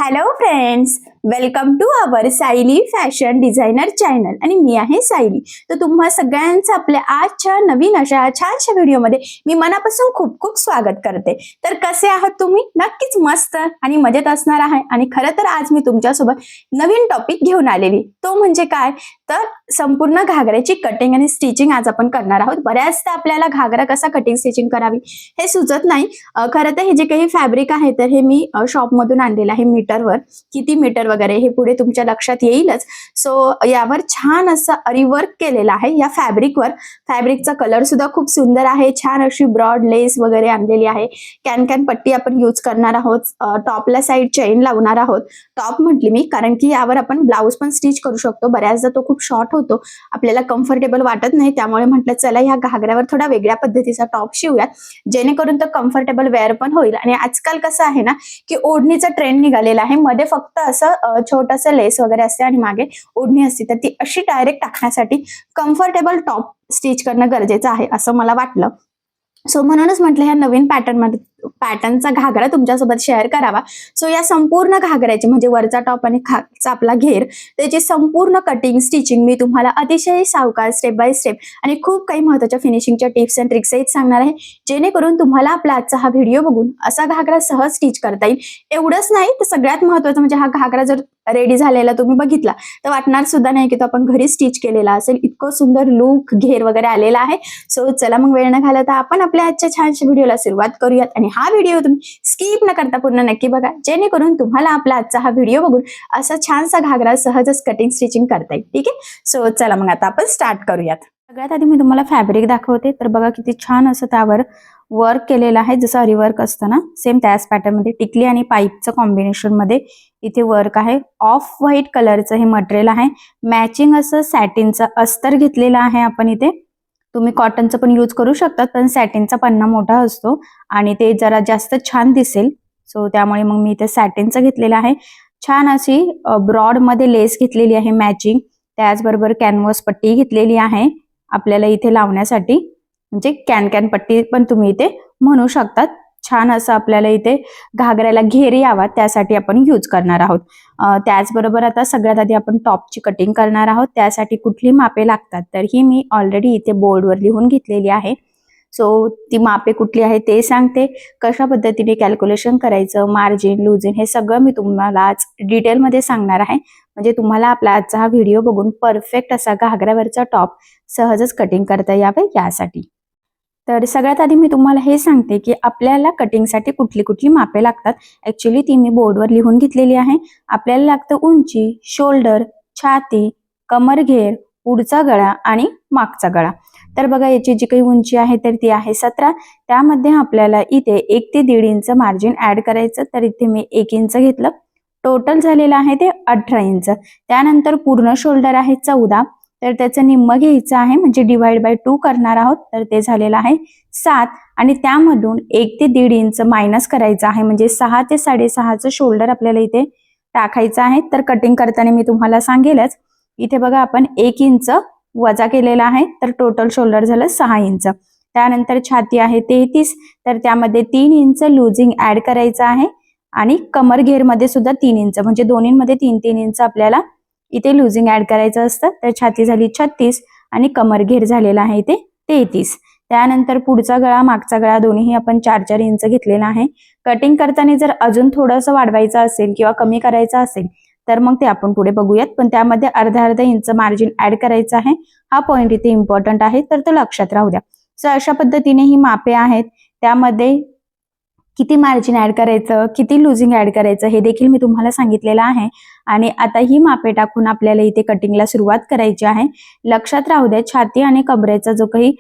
Hello friends, welcome to our Sayali fashion designer channel आणि मी आहे सायली. तर तुम्हा सगळ्यांचं आपल्या आजच्या नवीन अशा छानशा व्हिडिओमध्ये मी मनापासून खूप खूप स्वागत करते. तर कसे आहात तुम्ही? नक्कीच मस्त आणि मजेत असणार आहे. आणि खरं तर आज मी तुमच्यासोबत नवीन टॉपिक घेऊन आलेली, तो म्हणजे काय तर संपूर्ण घागऱ्याची कटिंग आणि स्टिचिंग आज आपण करणार आहोत. बऱ्याचदा आपल्याला घागरा कसा कटिंग स्टिचिंग करावी हे सुचत नाही. खरं तर हे जे काही फॅब्रिक आहे तर हे मी शॉपमधून आणलेलं आहे. मीटरवर किती मीटर वगैरे हे पुढे तुमच्या लक्षात येईलच. सो यावर छान असं अरीवर्क केलेलं आहे या फॅब्रिकवर. फॅब्रिकचा कलर सुद्धा खूप सुंदर आहे. छान अशी ब्रॉड लेस वगैरे आणलेली आहे. कॅन पट्टी आपण यूज करणार आहोत. टॉपला साईड चेन लावणार आहोत. टॉप म्हटली मी कारण की यावर आपण ब्लाऊज पण स्टिच करू शकतो. बऱ्याचदा तो खूप शॉर्ट होतो, आपल्याला कम्फर्टेबल वाटत नाही. त्यामुळे म्हटलं चला ह्या घागऱ्यावर थोडा वेगळ्या पद्धतीचा टॉप शिवूयात, जेणेकरून तो कम्फर्टेबल वेअर पण होईल. आणि आजकाल कसं आहे ना की ओढणीचा ट्रेंड निघालेला आहे. मध्ये फक्त असं छोटंसं लेस वगैरे असते आणि मागे ओढणी असते, तर ती अशी डायरेक्ट टाकण्यासाठी कम्फर्टेबल टॉप स्टिच करणं गरजेचं आहे असं मला वाटलं. सो म्हणूनच म्हटलं ह्या नवीन पॅटर्नचा घागरा तुमच्यासोबत शेअर करावा. सो या संपूर्ण घागऱ्याची म्हणजे वरचा टॉप आणि खालचा आपला घेर, त्याची संपूर्ण कटिंग स्टिचिंग मी तुम्हाला अतिशय सावकाश स्टेप बाय स्टेप आणि खूप काही महत्त्वाच्या फिनिशिंगच्या टिप्स अँड ट्रिक्स सहित सांगणार आहे, जेणेकरून तुम्हाला आपला आजचा हा व्हिडिओ बघून असा घागरा सहज स्टिच करता येईल. एवढंच नाही तर सगळ्यात महत्त्वाचं म्हणजे हा घागरा जर रेडी झालेला तुम्ही बघितला तर वाटणार सुद्धा नाही की तो आपण घरी स्टिच केलेला असेल. इतकं सुंदर लुक घेर वगैरे आलेला आहे. सो चला मग वेळ न घालवता आपण आपल्या आजच्या छानशा व्हिडिओला सुरुवात करूयात. आणि हा व्हिडिओ तुम्ही स्किप न करता पूर्ण नक्की बघा, जेणेकरून तुम्हाला आपला आजचा हा व्हिडिओ बघून असा छानसा घागरा सहजच कटिंग स्टिचिंग करता येईल. ठीक आहे. सो चला मग आता आपण स्टार्ट करूयात. सगळ्यात आधी मी तुम्हाला फॅब्रिक दाखवते. तर बघा किती छान असं त्यावर वर्क केलेलं आहे, जसं अरीवर्क असतं ना सेम त्याच पॅटर्न मध्ये टिकली आणि पाईपचं कॉम्बिनेशन मध्ये इथे वर्क आहे. ऑफ व्हाईट कलरचं हे मटेरियल आहे. मॅचिंग असं सॅटिनचं अस्तर घेतलेलं आहे आपण इथे. तुम्ही कॉटनचं पण यूज करू शकतात, पण सॅटिनचा पन्ना मोठा असतो आणि ते जरा जास्त छान दिसेल. सो त्यामुळे मग मी इथे सॅटिनचं घेतलेलं आहे. छान अशी ब्रॉड मध्ये लेस घेतलेली आहे मॅचिंग. त्याचबरोबर कॅनव्हास पट्टी घेतलेली आहे आपल्याला इथे लावण्यासाठी, म्हणजे कॅन पट्टी पण तुम्ही इथे म्हणू शकतात. छान असं आपल्याला इथे घागऱ्याला घेर यावा त्यासाठी आपण यूज करणार आहोत. त्याचबरोबर आता सगळ्यात आधी आपण टॉपची कटिंग करणार आहोत. त्यासाठी कुठली मापे लागतात तर ही मी ऑलरेडी इथे बोर्डवर लिहून घेतलेली आहे. सो ती मापे कुठली आहे ते सांगते, कशा पद्धतीने कॅल्क्युलेशन करायचं, मार्जिन लुजिन हे सगळं मी तुम्हाला आज डिटेलमध्ये सांगणार आहे, म्हणजे तुम्हाला आपला आजचा हा व्हिडिओ बघून परफेक्ट असा घागऱ्यावरचा टॉप सहजच कटिंग करता यावे यासाठी. तर सगळ्यात आधी मी तुम्हाला हे सांगते की आपल्याला कटिंगसाठी कुठली कुठली मापे लागतात. ऍक्च्युली ती मी बोर्डवर लिहून घेतलेली आहे. आपल्याला लागतं उंची, शोल्डर, छाती, कमरघेर, पुढचा गळा आणि मागचा गळा. तर बघा याची जी काही उंची आहे तर ती आहे 17. त्यामध्ये आपल्याला इथे 1 ते 1.5 इंच मार्जिन ऍड करायचं. तर इथे मी 1 इंच घेतलं. टोटल झालेलं आहे ते 18 इंच. त्यानंतर पूर्ण शोल्डर आहे 14, तर त्याचं निम्म घ्यायचं आहे, म्हणजे डिवाइड बाय 2 करणार आहोत. तर ते झालेलं आहे 7 आणि त्यामधून 1 ते 1.5 इंच मायनस करायचं आहे, म्हणजे 6 ते 6.5चं शोल्डर आपल्याला इथे टाकायचं आहे. तर कटिंग करताना मी तुम्हाला सांगेलच. इथे बघा आपण 1 इंच वजा केलेला आहे, तर टोटल शोल्डर झालं 6 इंच. त्यानंतर छाती आहे 33, तर त्यामध्ये 3 इंच लुजिंग ऍड करायचं आहे आणि कमर घेरमध्ये सुद्धा 3 इंच, म्हणजे दोन्हीमध्ये 3-3 इंच आपल्याला इथे लुजिंग ऍड करायचं असतं. तर छाती झाली 36 आणि कमर घेर झालेला आहे इथे 33. त्यानंतर पुढचा गळा मागचा गळा दोन्ही आपण 4-4 इंच घेतलेला आहे. कटिंग करताना जर अजून थोडंसं वाढवायचं असेल किंवा कमी करायचं असेल तर मग ते आपण पुढे बघूयात, पण त्यामध्ये अर्धा इंच मार्जिन ऍड करायचं आहे. हा पॉइंट इथे इम्पॉर्टंट आहे, तर तो लक्षात राहू द्या. सो अशा पद्धतीने ही मापे आहेत. त्यामध्ये किती मार्जिन ऍड करायचं, किती लुजिंग ऍड करायचं हे देखील मी तुम्हाला सांगितलेलं आहे. आणि आता ही मापे टाकून आपल्याला इथे कटिंगला सुरुवात करायची आहे. लक्षात राहू द्या, छाती आणि कमरेचा जो काही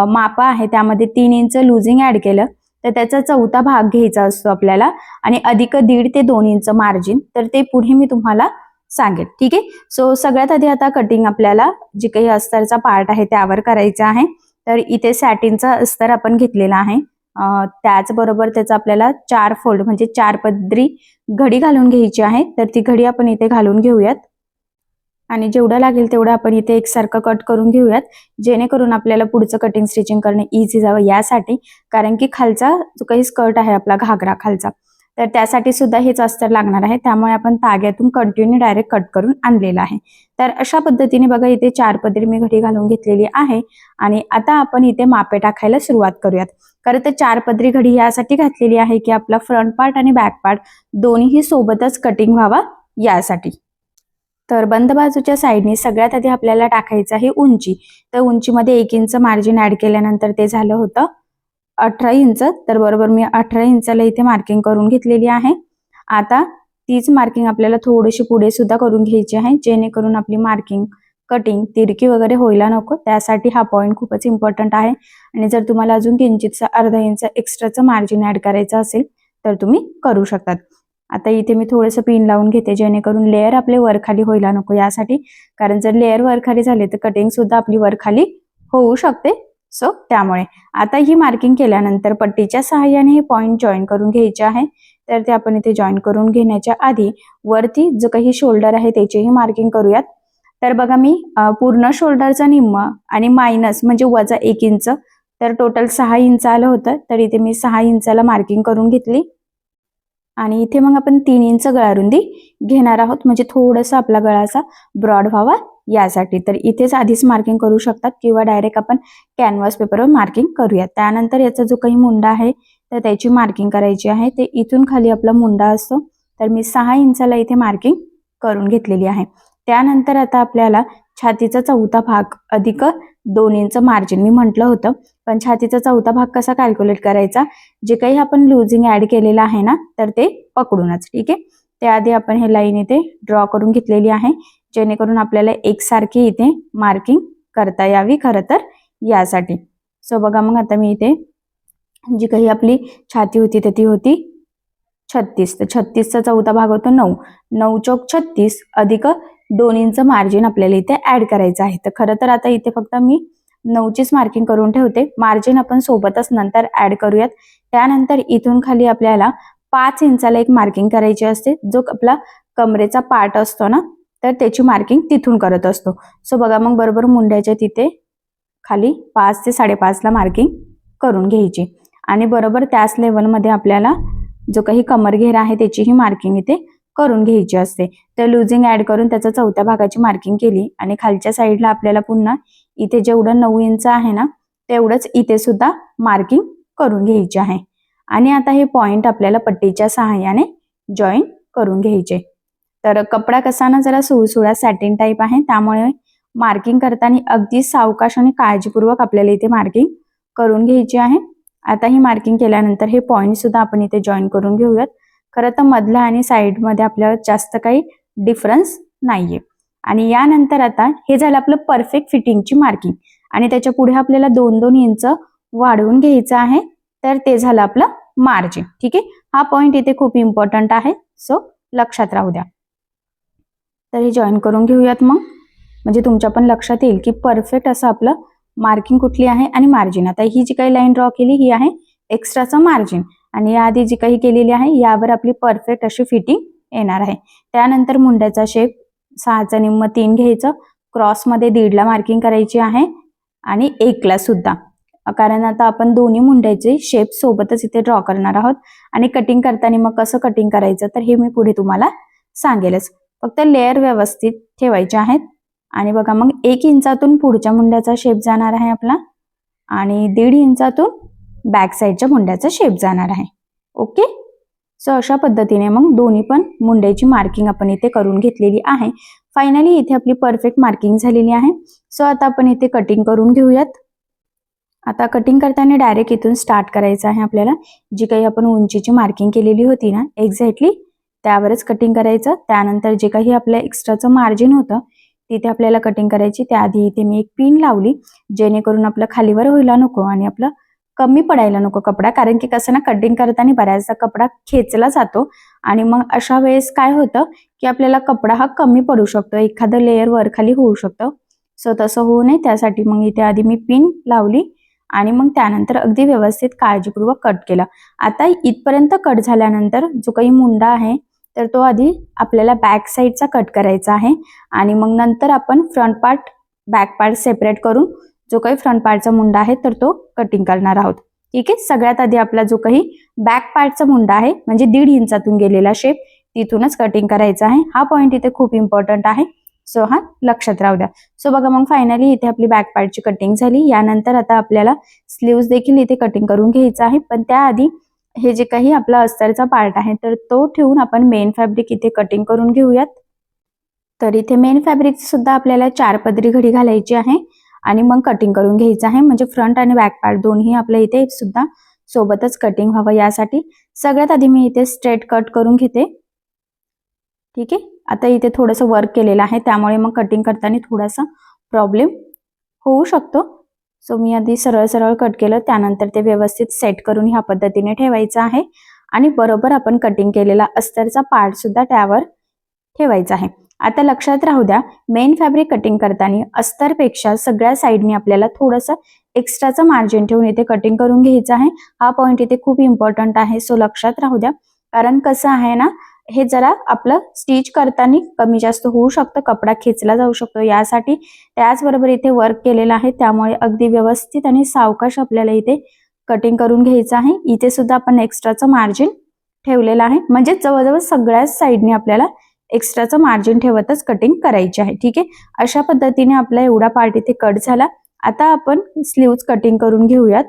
मापा आहे त्यामध्ये 3 इंच लुजिंग ऍड केलं तर त्याचा 1/4 भाग घ्यायचा असतो आपल्याला आणि अधिक 1.5 ते 2 इंच मार्जिन, तर ते पुढे मी तुम्हाला सांगेल. ठीक आहे. सो सगळ्यात आधी आता कटिंग आपल्याला जी काही अस्तरचा पार्ट आहे त्यावर करायचा आहे. तर इथे सॅटिनचा अस्तर आपण घेतलेला आहे. त्याचबरोबर त्याचा आपल्याला 4 फोल्ड म्हणजे 4 पदरी घडी घालून घ्यायची आहे. तर ती घडी आपण इथे घालून घेऊयात आणि जेवढं लागेल तेवढं आपण इथे एकसारखं कट करून घेऊयात, जेणेकरून आपल्याला पुढचं कटिंग स्टिचिंग करणे इझी जावं यासाठी. कारण की खालचा जो काही स्कर्ट आहे आपला घागरा खालचा तर त्यासाठी सुद्धा हेच अस्तर लागणार आहे, त्यामुळे आपण ताग्यातून कंटिन्यू डायरेक्ट कट करून आणलेलं आहे. तर अशा पद्धतीने बघा इथे 4 पदरी मी घडी घालून घेतलेली आहे आणि आता आपण इथे मापे टाकायला सुरुवात करूयात. खरं तर 4 पदरी घडी यासाठी घातलेली आहे की आपला फ्रंट पार्ट आणि बॅक पार्ट दोन्हीही सोबतच कटिंग व्हावा यासाठी. तर बंद बाजूच्या साईडने सगळ्यात आधी आपल्याला टाकायचं आहे उंची. तर उंचीमध्ये 1 इंच मार्जिन ऍड केल्यानंतर ते झालं होतं 18 इंच. तर बरोबर मी 18 इंचाला इथे मार्किंग करून घेतलेली आहे. आता तीच मार्किंग आपल्याला थोडीशी पुढे सुद्धा करून घ्यायची आहे, जेणेकरून आपली मार्किंग कटिंग तिरकी वगैरे व्हायला नको. त्यासाठी हा पॉईंट खूपच इम्पॉर्टंट आहे. आणि जर तुम्हाला अजून किंचितचा अर्धा इंच एक्स्ट्राचं मार्जिन ऍड करायचं असेल तर तुम्ही करू शकतात. आता इथे मी थोडंसं पिन लावून घेते, जेणेकरून लेअर आपले वरखाली व्हायला नको यासाठी. कारण जर लेअर वरखाली झाले तर कटिंग सुद्धा आपली वरखाली होऊ शकते. सो त्यामुळे आता ही मार्किंग केल्यानंतर पट्टीच्या सहाय्याने हे पॉईंट जॉईन करून घ्यायचे आहे. तर ते आपण इथे जॉईन करून घेण्याच्या आधी वरती जो काही शोल्डर आहे त्याचीही मार्किंग करूयात. तर बघा मी पूर्ण शोल्डरचा निम्मा आणि मायनस म्हणजे वजा 1 इंच, तर टोटल 6 इंच आलं होतं. तर इथे मी 6 इंचाला मार्किंग करून घेतली आणि इथे मग आपण 3 इंच गळारुंदी घेणार आहोत, म्हणजे थोडंसं आपला गळाचा ब्रॉड व्हावा यासाठी. तर इथेच आधीच मार्किंग करू शकतात किंवा डायरेक्ट आपण कॅनव्हास पेपरवर मार्किंग करूया. त्यानंतर याचा जो काही मुंडा आहे तर त्याची मार्किंग करायची आहे. ते इथून खाली आपला मुंडा असतो, तर मी 6 इंचाला इथे मार्किंग करून घेतलेली आहे. त्यानंतर आता आपल्याला छातीचा चौथा भाग अधिक 2 इंच मार्जिन मी म्हटलं होतं, पण छातीचा चौथा भाग कसा कॅल्क्युलेट करायचा, जे काही आपण लुजिंग ऍड केलेलं आहे ना तर ते पकडूनच. ठीक आहे, त्याआधी आपण हे लाईन इथे ड्रॉ करून घेतलेली आहे, जेणेकरून आपल्याला एकसारखी इथे मार्किंग करता यावी खरं तर यासाठी. सो बघा मग आता मी इथे जी काही आपली छाती होती तर ती होती 36. तर 36चा चौथा भाग होतो 9. 9 चौक 36 अधिक 2 इंच मार्जिन आपल्याला इथे ऍड करायचं आहे. तर खरं तर आता इथे फक्त मी 9चीच मार्किंग करून ठेवते. मार्जिन आपण सोबतच नंतर ऍड करूयात. त्यानंतर इथून खाली आपल्याला 5 इंचाला एक मार्किंग करायची असते, जो आपला कमरेचा पार्ट असतो ना तर त्याची मार्किंग तिथून करत असतो. सो बघा मग बरोबर मुंड्याच्या तिथे खाली 5 ते 5.5ला मार्किंग करून घ्यायची आणि बरोबर त्याच लेवलमध्ये आपल्याला जो काही कमरघेर आहे त्याचीही मार्किंग इथे करून घ्यायची असते. तर लुजिंग ऍड करून त्याच्या चौथ्या भागाची मार्किंग केली आणि खालच्या साईडला आपल्याला पुन्हा इथे जेवढं 9 इंच आहे ना तेवढंच इथे सुद्धा मार्किंग करून घ्यायची आहे. आणि आता हे पॉइंट आपल्याला पट्टीच्या सहाय्याने जॉईन करून घ्यायचे. तर कपडा कसा ना जरा सुळसुळा सॅटिन टाईप आहे, त्यामुळे मार्किंग करताना अगदी सावकाश आणि काळजीपूर्वक आपल्याला इथे मार्किंग करून घ्यायची आहे. आता ही मार्किंग केल्यानंतर हे पॉइंट सुद्धा आपण इथे जॉईन करून घेऊयात. खरं तर मधला आणि साईडमध्ये आपल्याला जास्त काही डिफरन्स नाहीये. आणि यानंतर आता हे झालं आपलं परफेक्ट फिटिंगची मार्किंग आणि त्याच्या पुढे आपल्याला 2-2 इंच वाढवून घ्यायचं आहे. तर ते झालं आपलं मार्जिन. ठीक आहे, हा पॉइंट इथे खूप इम्पॉर्टंट आहे, सो लक्षात राहू द्या. तर हे जॉईन करून घेऊयात मग, म्हणजे तुमच्या पण लक्षात येईल की परफेक्ट असं आपलं मार्किंग कुठली आहे आणि मार्जिन. आता ही जी काही लाईन ड्रॉ केली ही आहे एक्स्ट्राचं मार्जिन आणि याआधी जी काही केलेली आहे यावर आपली परफेक्ट अशी फिटिंग येणार आहे. त्यानंतर मुंड्याचा शेप 6चा निम्म 3 घ्यायचं, क्रॉसमध्ये 1.5ला मार्किंग करायची आहे आणि 1ला सुद्धा, कारण आता आपण दोन्ही मुंड्याचे शेप सोबतच इथे ड्रॉ करणार आहोत. आणि कटिंग करताना मग कसं कटिंग करायचं तर हे मी पुढे तुम्हाला सांगेलच. फक्त लेअर व्यवस्थित ठेवायचे आहेत. आणि बघा मग 1 इंचातून पुढच्या मुंड्याचा शेप जाणार आहे आपला आणि 1.5 इंचातून बॅक साईडच्या मुंड्याचा शेप जाणार आहे. ओके, सो अशा पद्धतीने मग दोन्ही पण मुंड्याची मार्किंग आपण इथे करून घेतलेली आहे. फायनली इथे आपली परफेक्ट मार्किंग झालेली आहे. सो आता आपण इथे कटिंग करून घेऊयात. आता कटिंग करताना डायरेक्ट इथून स्टार्ट करायचं आहे आपल्याला. जी काही आपण उंचीची मार्किंग केलेली होती ना एक्झॅक्टली त्यावरच कटिंग करायचं. त्यानंतर जे काही आपलं एक्स्ट्राचं मार्जिन होतं तिथे आपल्याला कटिंग करायची. त्याआधी इथे मी एक पिन लावली, जेणेकरून आपलं खालीवर व्हायला नको आणि आपलं कमी पडायला नको कपडा. कारण की कसं ना कटिंग करताना बऱ्याचदा कपडा खेचला जातो आणि मग अशा वेळेस काय होतं की आपल्याला कपडा हा कमी पडू शकतो, एखादं लेअर वर खाली होऊ शकतं. सो तसं होऊ नये त्यासाठी मग इथे आधी मी पिन लावली आणि मग त्यानंतर अगदी व्यवस्थित काळजीपूर्वक कट केला. आता इथपर्यंत कट झाल्यानंतर जो काही मुंडा आहे तर तो आधी आपल्याला बॅक साईडचा कट करायचा आहे आणि मग नंतर आपण front part back part separate करून जो काही फ्रंट पार्टचा मुंडा आहे तर तो कटिंग करणार आहोत. ठीक आहे. सगळ्यात आधी आपला जो काही बॅक पार्टचा मुंडा आहे म्हणजे 1.5 इंचातून गेलेला शेप तिथूनच कटिंग करायचा आहे. हा पॉइंट इथे खूप इम्पॉर्टंट आहे. सो हा लक्षात राहू द्या. सो बघा मग फायनली इथे आपली बॅक पार्टची कटिंग झाली. यानंतर आता आपल्याला स्लीव्ज देखील इथे कटिंग करून घ्यायचं आहे. पण त्याआधी हे जे काही आपला अस्तरचा पार्ट आहे तर तो ठेवून आपण मेन फॅब्रिक इथे कटिंग करून घेऊयात. तर इथे मेन फॅब्रिक सुद्धा आपल्याला 4 पदरी घडी घालायची आहे आणि मग कटिंग करून घ्यायचं आहे. म्हणजे फ्रंट आणि बॅक पार्ट दोन्ही आपल्या इथे सुद्धा सोबतच कटिंग व्हावं यासाठी सगळ्यात आधी मी इथे स्ट्रेट कट करून घेते. ठीक आहे. आता इथे थोडंसं वर्क केलेलं आहे त्यामुळे मग कटिंग करताना थोडासा प्रॉब्लेम होऊ शकतो. सो मी आधी सरळ सरळ कट केलं, त्यानंतर ते व्यवस्थित सेट करून ह्या पद्धतीने ठेवायचं आहे आणि बरोबर आपण कटिंग केलेला अस्तरचा पार्ट सुद्धा त्यावर ठेवायचा आहे. आता लक्षात राहू द्या, मेन फॅब्रिक कटिंग करताना अस्तरपेक्षा सगळ्या साईडनी आपल्याला थोडंसं एक्स्ट्राचं मार्जिन ठेवून इथे कटिंग करून घ्यायचं आहे. हा पॉइंट इथे खूप इम्पॉर्टंट आहे. सो लक्षात राहू द्या, कारण कसं आहे ना, हे जरा आपलं स्टिच करताना कमी जास्त होऊ शकतं, कपडा खेचला जाऊ शकतो यासाठी. त्याचबरोबर इथे वर्क केलेलं आहे त्यामुळे अगदी व्यवस्थित आणि सावकाश आपल्याला इथे कटिंग करून घ्यायचं आहे. इथे सुद्धा आपण एक्स्ट्राचं मार्जिन ठेवलेलं आहे. म्हणजे जवळजवळ सगळ्याच साईडने आपल्याला एक्स्ट्राचं मार्जिन ठेवतच कटिंग करायची आहे. ठीक आहे. अशा पद्धतीने आपला एवढा पार्ट इथे कट झाला. आता आपण स्लीव्ज कटिंग करून घेऊयात.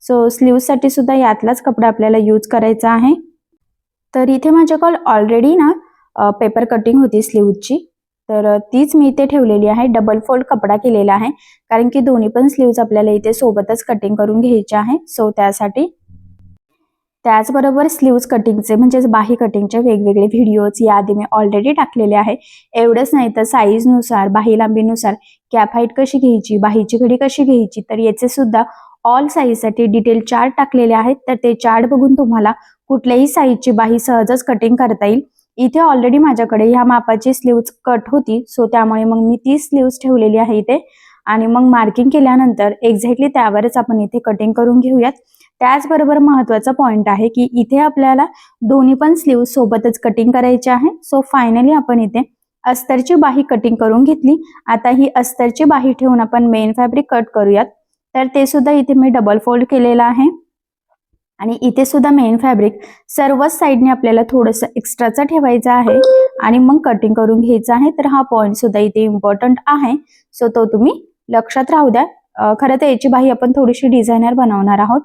सो स्लीव्जसाठी सुद्धा यातलाच कपडा आपल्याला यूज करायचा आहे. तर इथे माझ्याकडे ऑलरेडी ना पेपर कटिंग होती स्लीव्जची, तर तीच मी इथे ठेवलेली आहे. डबल फोल्ड कपडा केलेला आहे कारण की दोन्ही पण स्लीव्ज आपल्याला इथे सोबतच कटिंग करून घ्यायचे आहे. सो त्यासाठी त्याचबरोबर स्लीव्ज कटिंगचे म्हणजेच बाही कटिंगचे वेगवेगळे व्हिडिओज याआधी मी ऑलरेडी टाकलेले आहे. एवढंच नाही तर साईजनुसार, बाही लांबीनुसार कॅप हाईट कशी घ्यायची, बाहीची घडी कशी घ्यायची, तर याचे सुद्धा ऑल साईजसाठी डिटेल चार्ट टाकलेले आहेत. तर ते चार्ट बघून तुम्हाला कुठल्याही साईजची बाही सहजच कटिंग करता येईल. इथे ऑलरेडी माझ्याकडे ह्या मापाची स्लीव्ज कट होती, सो त्यामुळे मग मी ती स्लीव्ज ठेवलेली आहे इथे आणि मग मार्किंग केल्यानंतर एक्झॅक्टली त्यावरच आपण इथे कटिंग करून घेऊयात. त्याचबरोबर महत्वाचा पॉइंट आहे की इथे आपल्याला दोन्ही पण स्लीव्ह सोबतच कटिंग करायचे आहे. सो फायनली आपण इथे अस्तरची बाही कटिंग करून घेतली. आता ही अस्तरची बाही ठेवून आपण मेन फॅब्रिक कट करूयात. तर ते सुद्धा इथे मी डबल फोल्ड केलेलं आहे आणि इथे सुद्धा मेन फॅब्रिक सर्वच साईडने आपल्याला थोडंसं एक्स्ट्राचं ठेवायचं आहे आणि मग कटिंग करून घ्यायचं आहे. तर हा पॉइंट सुद्धा इथे इम्पॉर्टंट आहे. सो तो तुम्ही लक्षात राहू द्या. खरं तर याची बाही आपण थोडीशी डिझायनर बनवणार आहोत,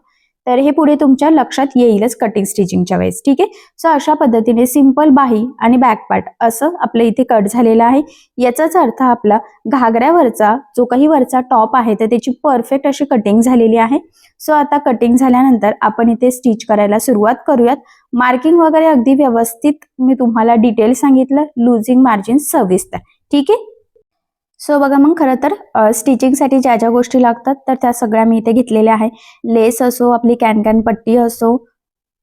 तर हे पुढे तुमच्या लक्षात येईलच कटिंग स्टिचिंगच्या वेळेस. ठीक आहे. सो अशा पद्धतीने सिंपल बाही आणि बॅक पार्ट असं आपलं इथे कट झालेलं आहे. याचाच अर्थ आपला घागऱ्यावरचा जो काही वरचा टॉप आहे तर त्याची परफेक्ट अशी कटिंग झालेली आहे. सो आता कटिंग झाल्यानंतर आपण इथे स्टिच करायला सुरुवात करूयात. मार्किंग वगैरे अगदी व्यवस्थित मी तुम्हाला डिटेल सांगितलं, लुजिंग मार्जिन सविस्तर. ठीक आहे. सो बघा मग खरं तर स्टिचिंगसाठी ज्या ज्या गोष्टी लागतात तर त्या सगळ्या मी इथे घेतलेल्या आहे. लेस असो, आपली कॅन पट्टी असो,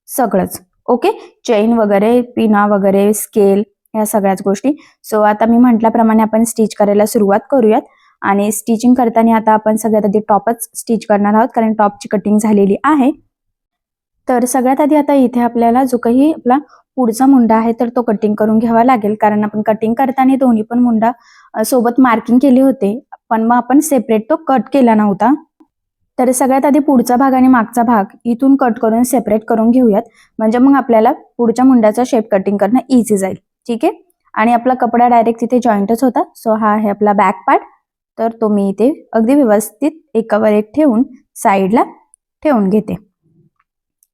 सगळंच. ओके. चेन वगैरे, पिना वगैरे, स्केल, या सगळ्याच गोष्टी. सो आता मी म्हटल्याप्रमाणे आपण स्टिच करायला सुरुवात करूयात आणि स्टिचिंग करताना आता आपण सगळ्यात आधी टॉपच स्टिच करणार आहोत कारण टॉपची कटिंग झालेली आहे. तर सगळ्यात आधी आता इथे आपल्याला जो काही आपला पुढचा मुंडा आहे तर तो कटिंग करून घ्यावा लागेल कारण आपण कटिंग करताना दोन्ही पण मुंडा सोबत मार्किंग केले होते, पण मग आपण सेपरेट तो कट केला नव्हता. तर सगळ्यात आधी पुढचा भाग आणि मागचा भाग इथून कट करून सेपरेट करून घेऊयात, म्हणजे मग आपल्याला पुढच्या मुंड्याचा शेप कटिंग करणं इझी जाईल. ठीक आहे. आणि आपला कपडा डायरेक्ट तिथे जॉईंटच होता. सो हा आहे आपला बॅक पार्ट. तर तो मी इथे अगदी व्यवस्थित एकावर एक ठेवून साईडला ठेवून घेते.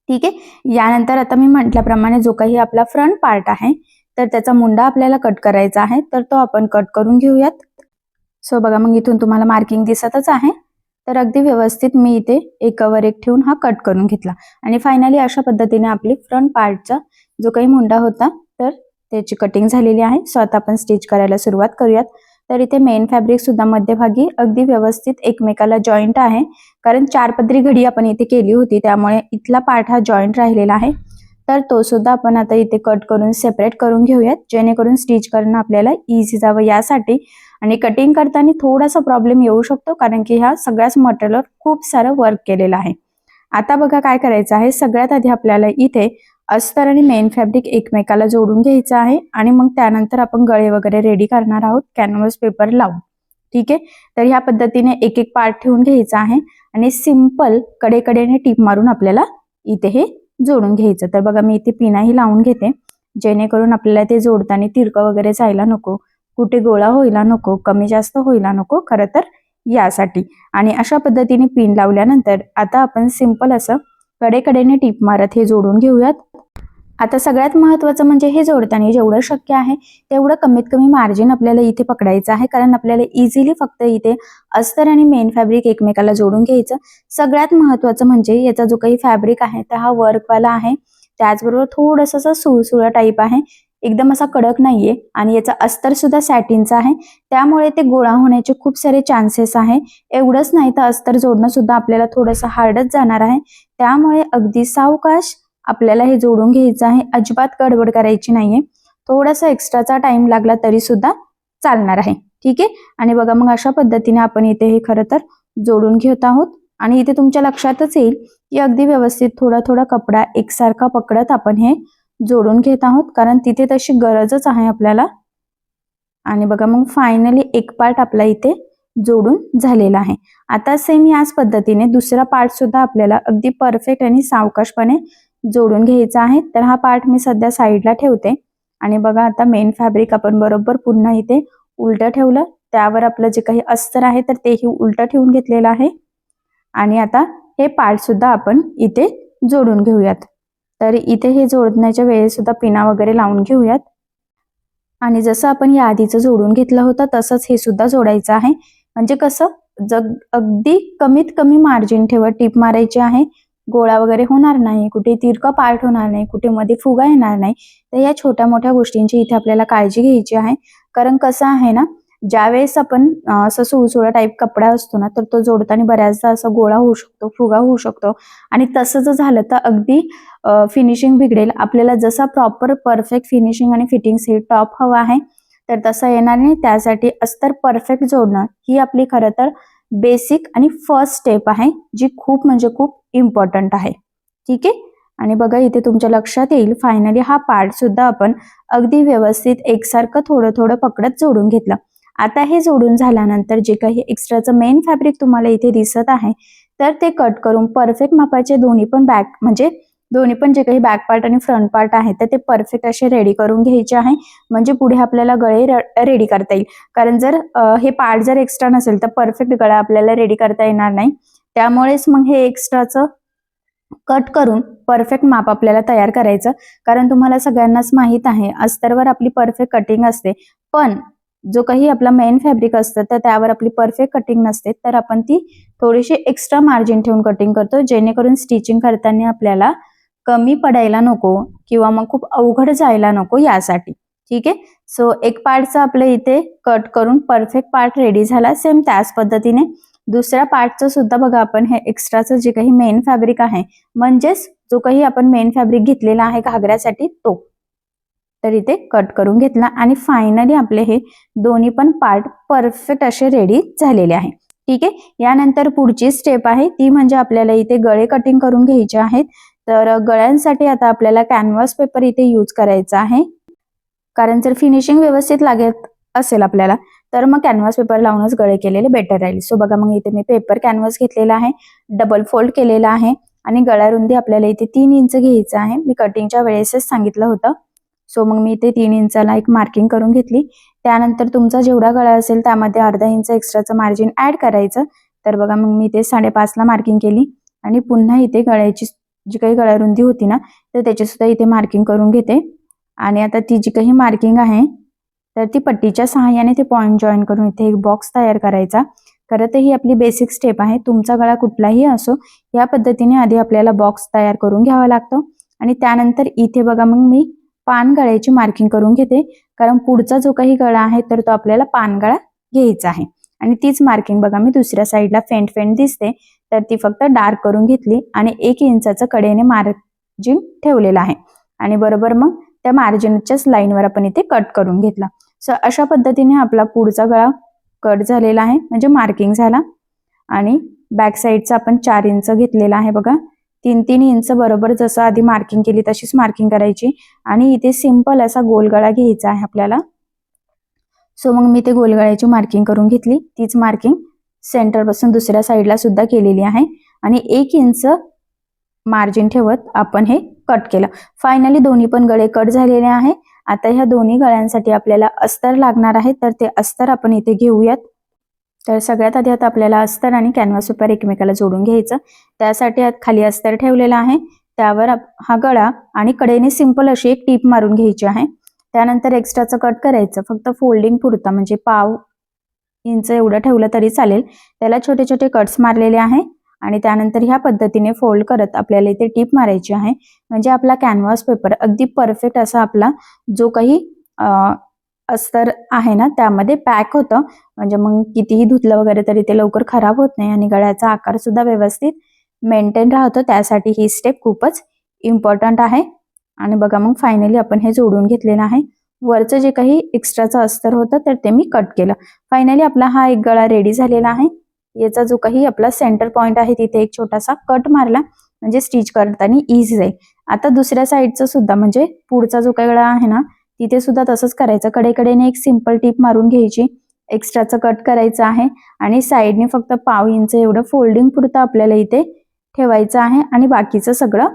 ठीक आहे. यानंतर आता मी म्हटल्याप्रमाणे जो काही आपला फ्रंट पार्ट आहे तर त्याचा मुंडा आपल्याला कट करायचा आहे, तर तो आपण कट करून घेऊयात. सो बघा मग इथून तुम्हाला मार्किंग दिसतच आहे. तर अगदी व्यवस्थित मी इथे एकावर एक ठेवून हा कट करून घेतला आणि फायनली अशा पद्धतीने आपली फ्रंट पार्टचा जो काही मुंडा होता तर त्याची कटिंग झालेली आहे. सो आता आपण स्टिच करायला सुरुवात करूयात. तर इथे मेन फॅब्रिक सुद्धा मध्यभागी अगदी व्यवस्थित एकमेकाला जॉईंट आहे कारण 4 पदरी घडी आपण इथे केली होती त्यामुळे इथला पार्ट हा जॉईंट राहिलेला आहे. तर तो सुद्धा आपण आता इथे कट करून सेपरेट करून घेऊयात जेणेकरून स्टिच करणं आपल्याला इझी जावं यासाठी. आणि कटिंग करताना थोडासा प्रॉब्लेम येऊ शकतो कारण की ह्या सगळ्याच मटेरियलवर खूप सारं वर्क केलेलं आहे. आता बघा काय करायचं आहे. सगळ्यात आधी आपल्याला इथे अस्तर आणि मेन फॅब्रिक एकमेकाला जोडून घ्यायचं आहे आणि मग त्यानंतर आपण गळे वगैरे रेडी करणार आहोत कॅनव्हास पेपर लावून. ठीक आहे. तर ह्या पद्धतीने एक एक पार्ट ठेवून घ्यायचा आहे आणि सिंपल कडेकडेने टीप मारून आपल्याला इथे हे जोडून घ्यायचं. तर बघा मी इथे पिनाही लावून घेते, जेणेकरून आपल्याला ते जोडताना तिरकं वगैरे जायला नको, कुठे गोळा व्हायला नको, कमी जास्त व्हायला नको, खरं तर यासाठी. आणि अशा पद्धतीने पिन लावल्यानंतर आता आपण सिंपल असं कडेकडेने टीप मारत हे जोडून घेऊयात. आता सगळ्यात महत्त्वाचं म्हणजे हे जोडताना जेवढं शक्य आहे तेवढं कमीत कमी मार्जिन आपल्याला इथे पकडायचं आहे, कारण आपल्याला इझिली फक्त इथे अस्तर आणि मेन फॅब्रिक एकमेकाला जोडून घ्यायचं. सगळ्यात महत्त्वाचं म्हणजे याचा जो काही फॅब्रिक आहे तर हा वर्कवाला आहे, त्याचबरोबर थोडंसं असं सुळसुळा टाईप आहे, एकदम असा कडक नाहीये. आणि याचा अस्तर सुद्धा सॅटिनचा आहे, त्यामुळे ते गोळा होण्याचे खूप सारे चान्सेस आहे. एवढंच नाही तर अस्तर जोडणं सुद्धा आपल्याला थोडंसं हार्डच जाणार आहे, त्यामुळे अगदी सावकाश आपल्याला हे जोडून घ्यायचं आहे. अजिबात गडबड करायची नाहीये, थोडासा एक्स्ट्राचा टाइम लागला तरी सुद्धा चालणार आहे. ठीक आहे. आणि बघा मग अशा पद्धतीने आपण इथे हे खरं तर जोडून घेत आहोत. आणि इथे तुमच्या लक्षातच येईल की अगदी व्यवस्थित थोडा थोडा कपडा एकसारखा पकडत आपण हे जोडून घेत आहोत, कारण तिथे तशी गरजच आहे आपल्याला. आणि बघा मग फायनली एक पार्ट आपला इथे जोडून झालेला आहे. आता सेम याच पद्धतीने दुसरा पार्ट सुद्धा आपल्याला अगदी परफेक्ट आणि सावकाशपणे जोडून घ्यायचा आहे. तर हा पार्ट मी सध्या साईडला ठेवते. आणि बघा आता मेन फॅब्रिक आपण बरोबर पुन्हा इथे उलटं ठेवलं, त्यावर आपलं जे काही अस्तर आहे तर तेही उलटं ठेवून घेतलेलं आहे. आणि आता हे पार्ट सुद्धा आपण इथे जोडून घेऊयात. तर इथे हे जोडण्याच्या वेळेस सुद्धा पिना वगैरे लावून घेऊयात. आणि जसं आपण या आधीचं जोडून घेतलं होतं तसंच हे सुद्धा जोडायचं आहे. म्हणजे कसं अगदी कमीत कमी मार्जिन ठेवत टीप मारायची आहे, गोळा वगैरे होणार नाही, कुठे तिरका पार्ट होणार नाही, कुठे मध्ये फुगा येणार नाही. तर या छोट्या मोठ्या गोष्टींची इथे आपल्याला काळजी घ्यायची आहे. कारण कसं आहे ना, ज्यावेळेस आपण असं सुळसुळा टाईप कपडा असतो ना, तर तो जोडताना बऱ्याचदा असं गोळा होऊ शकतो, फुगा होऊ शकतो. आणि तसं जर झालं तर अगदी फिनिशिंग बिघडेल. आपल्याला जसा प्रॉपर परफेक्ट फिनिशिंग आणि फिटिंग हे टॉप हवा आहे तर तसं येणार नाही. त्यासाठी अस्तर परफेक्ट जोडणं ही आपली खरं तर बेसिक आणि फर्स्ट स्टेप आहे, जी खूप म्हणजे खूप इम्पॉर्टंट आहे. ठीक आहे. आणि बघा इथे तुमच्या लक्षात येईल फायनली हा पार्ट सुद्धा आपण अगदी व्यवस्थित एकसारखं थोडं थोडं पकडत जोडून घेतलं. आता हे जोडून झाल्यानंतर जे काही एक्स्ट्राचं मेन फॅब्रिक तुम्हाला इथे दिसत आहे तर ते कट करून परफेक्ट मापाचे दोन्ही पण जे काही बॅक पार्ट आणि फ्रंट पार्ट आहे तर ते परफेक्ट असे रेडी करून घ्यायचे आहे. म्हणजे पुढे आपल्याला गळे रेडी करता येईल. कारण जर हे पार्ट जर एक्स्ट्रा नसेल तर परफेक्ट गळा आपल्याला रेडी करता येणार नाही. त्यामुळेच मग हे एक्स्ट्राचं कट करून परफेक्ट माप आपल्याला तयार करायचं. कारण तुम्हाला सगळ्यांनाच माहित आहे अस्तरवर आपली परफेक्ट कटिंग असते, पण जो काही आपला मेन फॅब्रिक असतं तर त्यावर आपली परफेक्ट कटिंग नसते. तर आपण ती थोडीशी एक्स्ट्रा मार्जिन ठेवून कटिंग करतो, जेणेकरून स्टिचिंग करताना आपल्याला कमी पडायला नको किंवा मग खूप अवघड जायला नको यासाठी. ठीक आहे. सो एक पार्टचं आपलं इथे कट करून परफेक्ट पार्ट रेडी झाला. सेम त्याच पद्धतीने दुसऱ्या पार्टचं सुद्धा बघा आपण हे एक्स्ट्राचं जे काही मेन फॅब्रिक आहे, म्हणजेच जो काही आपण मेन फॅब्रिक घेतलेला आहे घागऱ्यासाठी तो, तर इथे कट करून घेतला. आणि फायनली आपले हे दोन्ही पण पार्ट परफेक्ट असे रेडी झालेले आहे. ठीक आहे. यानंतर पुढची स्टेप आहे ती म्हणजे आपल्याला इथे गळे कटिंग करून घ्यायचे आहेत. तर गळ्यांसाठी आता आपल्याला कॅनव्हास पेपर इथे यूज करायचा आहे, कारण जर फिनिशिंग व्यवस्थित लागत असेल आपल्याला तर मग कॅनव्हास पेपर लावूनच गळे केलेले बेटर राहील. सो बघा मग इथे मी पेपर कॅनव्हास घेतलेला आहे, डबल फोल्ड केलेला आहे. आणि गळा रुंदी आपल्याला इथे 3 इंच घ्यायचं आहे. मी कटिंगच्या वेळेसच सांगितलं होतं. सो मग मी इथे 3 इंचाला एक मार्किंग करून घेतली. त्यानंतर तुमचा जेवढा गळा असेल त्यामध्ये अर्धा इंच एक्स्ट्राचं मार्जिन ऍड करायचं. तर बघा मग मी इथे 5.5ला मार्किंग केली. आणि पुन्हा इथे गळ्याची जी काही गळा रुंदी होती ना तर त्याची सुद्धा इथे मार्किंग करून घेते. आणि आता ती जी काही मार्किंग आहे तर ती पट्टीच्या सहाय्याने ते पॉइंट जॉईन करून इथे एक बॉक्स तयार करायचा. खरं तर ही आपली बेसिक स्टेप आहे. तुमचा गळा कुठलाही असो या पद्धतीने आधी आपल्याला बॉक्स तयार करून घ्यावा लागतो. आणि त्यानंतर इथे बघा मग मी पान गळ्याची मार्किंग करून घेते, कारण पुढचा जो काही गळा आहे तर तो आपल्याला पान गळा घ्यायचा आहे. आणि तीच मार्किंग बघा मी दुसऱ्या साईडला फेंट दिसते तर ती फक्त डार्क करून घेतली आणि 1 इंचाचं कडेने मार्जिन ठेवलेलं आहे. आणि बरोबर मग त्या मार्जिनच्याच लाईनवर आपण इथे कट करून घेतला. सो अशा पद्धतीने आपला पुढचा गळा कट झालेला आहे, म्हणजे मार्किंग झाला. आणि बॅक साईडचा आपण 4 इंच घेतलेला आहे बघा. 3-3 इंच बरोबर जसं आधी मार्किंग केली तशीच मार्किंग करायची. आणि इथे सिंपल असा गोलगळा घ्यायचा आहे आपल्याला. सो मग मी ते गोलगळ्याची मार्किंग करून घेतली. तीच मार्किंग सेंटर पासून दुसऱ्या साईडला सुद्धा केलेली आहे आणि 1 इंच मार्जिन ठेवत आपण हे कट केलं. फायनली दोन्ही पण गळे कट झालेले आहे. आता ह्या दोन्ही गळ्यांसाठी आपल्याला अस्तर लागणार आहे, तर ते अस्तर आपण इथे घेऊयात. तर सगळ्यात आधी आता आपल्याला अस्तर आणि कॅनव्हास पेपर एकमेकाला जोडून घ्यायचं. त्यासाठी खाली अस्तर ठेवलेला आहे, त्यावर हा गळा आणि कडेने सिंपल अशी एक टीप मारून घ्यायची आहे. त्यानंतर एक्स्ट्राचं कट करायचं, फक्त फोल्डिंग पुरता, म्हणजे पाव इंच एवढं ठेवलं तरी चालेल. त्याला छोटे छोटे कट्स मारलेले आहे आणि त्यानंतर ह्या पद्धतीने फोल्ड करत आपल्याला इथे टीप मारायची आहे. म्हणजे आपला कॅनव्हास पेपर अगदी परफेक्ट असा आपला जो काही अस्तर आहे ना त्यामध्ये पॅक होतं. म्हणजे मग कितीही धुतलं वगैरे तरी ते लवकर खराब होत नाही आणि गळ्याचा आकार सुद्धा व्यवस्थित मेंटेन राहतो. त्यासाठी ही स्टेप खूपच इम्पॉर्टंट आहे. आणि बघा मग फायनली आपण हे जोडून घेतलेलं आहे. वरचं जे काही एक्स्ट्राचं अस्तर होतं तर ते मी कट केलं. फायनली आपला हा एक गळा रेडी झालेला आहे. याचा जो काही आपला सेंटर पॉइंट आहे तिथे एक छोटासा कट मारला, म्हणजे स्टिच करताना इझी जाईल. आता दुसऱ्या साईडचं सुद्धा, म्हणजे पुढचा जो काही गळा आहे ना तिथे सुद्धा तसंच करायचं. कडेकडेने एक सिंपल टीप मारून घ्यायची, एक्स्ट्राचं कट करायचं आहे आणि साईडने फक्त पाव इंच एवढं फोल्डिंग पुरतं आपल्याला इथे ठेवायचं आहे आणि बाकीचं सगळं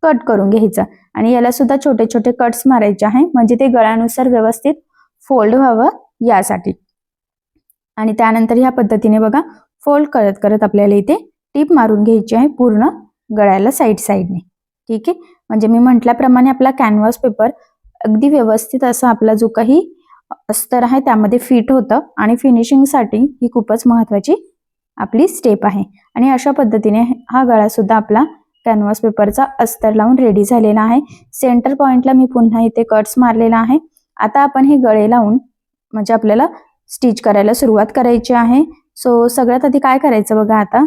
कट करून घ्यायचं. आणि याला सुद्धा छोटे छोटे कट्स मारायचे आहे, म्हणजे ते गळ्यानुसार व्यवस्थित फोल्ड व्हावं यासाठी. आणि त्यानंतर ह्या पद्धतीने बघा फोल्ड करत करत आपल्याला इथे टीप मारून घ्यायची आहे पूर्ण गळ्याला साईडने. ठीक आहे, म्हणजे मी म्हटल्याप्रमाणे आपला कॅनव्हास पेपर अगदी व्यवस्थित असा आपला जो काही अस्तर आहे त्यामध्ये फिट होतं आणि फिनिशिंगसाठी ही खूपच महत्त्वाची आपली स्टेप आहे. आणि अशा पद्धतीने हा गळा सुद्धा आपला कॅनव्हास पेपरचा अस्तर लावून रेडी झालेला आहे. सेंटर पॉइंटला मी पुन्हा इथे कट्स मारलेला आहे. आता आपण हे गळे लावून म्हणजे आपल्याला स्टिच करायला सुरुवात करायची आहे. सो सगळ्यात आधी काय करायचं बघा, आता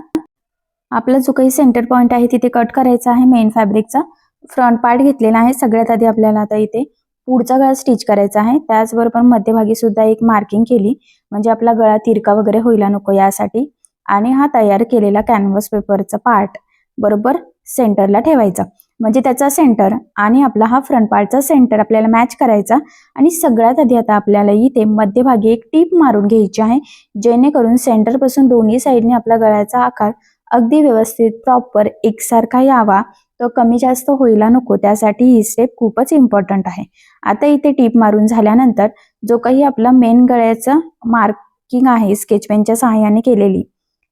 आपला जो काही सेंटर पॉइंट आहे तिथे कट करायचा आहे. मेन फॅब्रिकचा फ्रंट पार्ट घेतलेला आहे. सगळ्यात आधी आपल्याला आता इथे पुढचा गळा स्टिच करायचा आहे. त्याचबरोबर मध्यभागी सुद्धा एक मार्किंग केली, म्हणजे आपला गळा तिरका वगैरे व्हायला नको यासाठी. आणि हा तयार केलेला कॅनव्हास पेपरचा पार्ट बरोबर सेंटरला ठेवायचा, म्हणजे त्याचा सेंटर आणि आपला हा फ्रंट पार्टचा सेंटर आपल्याला मॅच करायचा. आणि सगळ्यात आधी आता आपल्याला इथे मध्यभागी एक टीप मारून घ्यायची आहे, जेणेकरून सेंटर पासून दोन्ही साईडने आपला गळ्याचा आकार अगदी व्यवस्थित प्रॉपर एकसारखा यावा, तो कमी जास्त व्हायला नको. त्यासाठी ही स्टेप खूपच इम्पॉर्टंट आहे. आता इथे टीप मारून झाल्यानंतर जो काही आपला मेन गळ्याचं मार्किंग आहे स्केच पेनच्या सहाय्याने केलेली,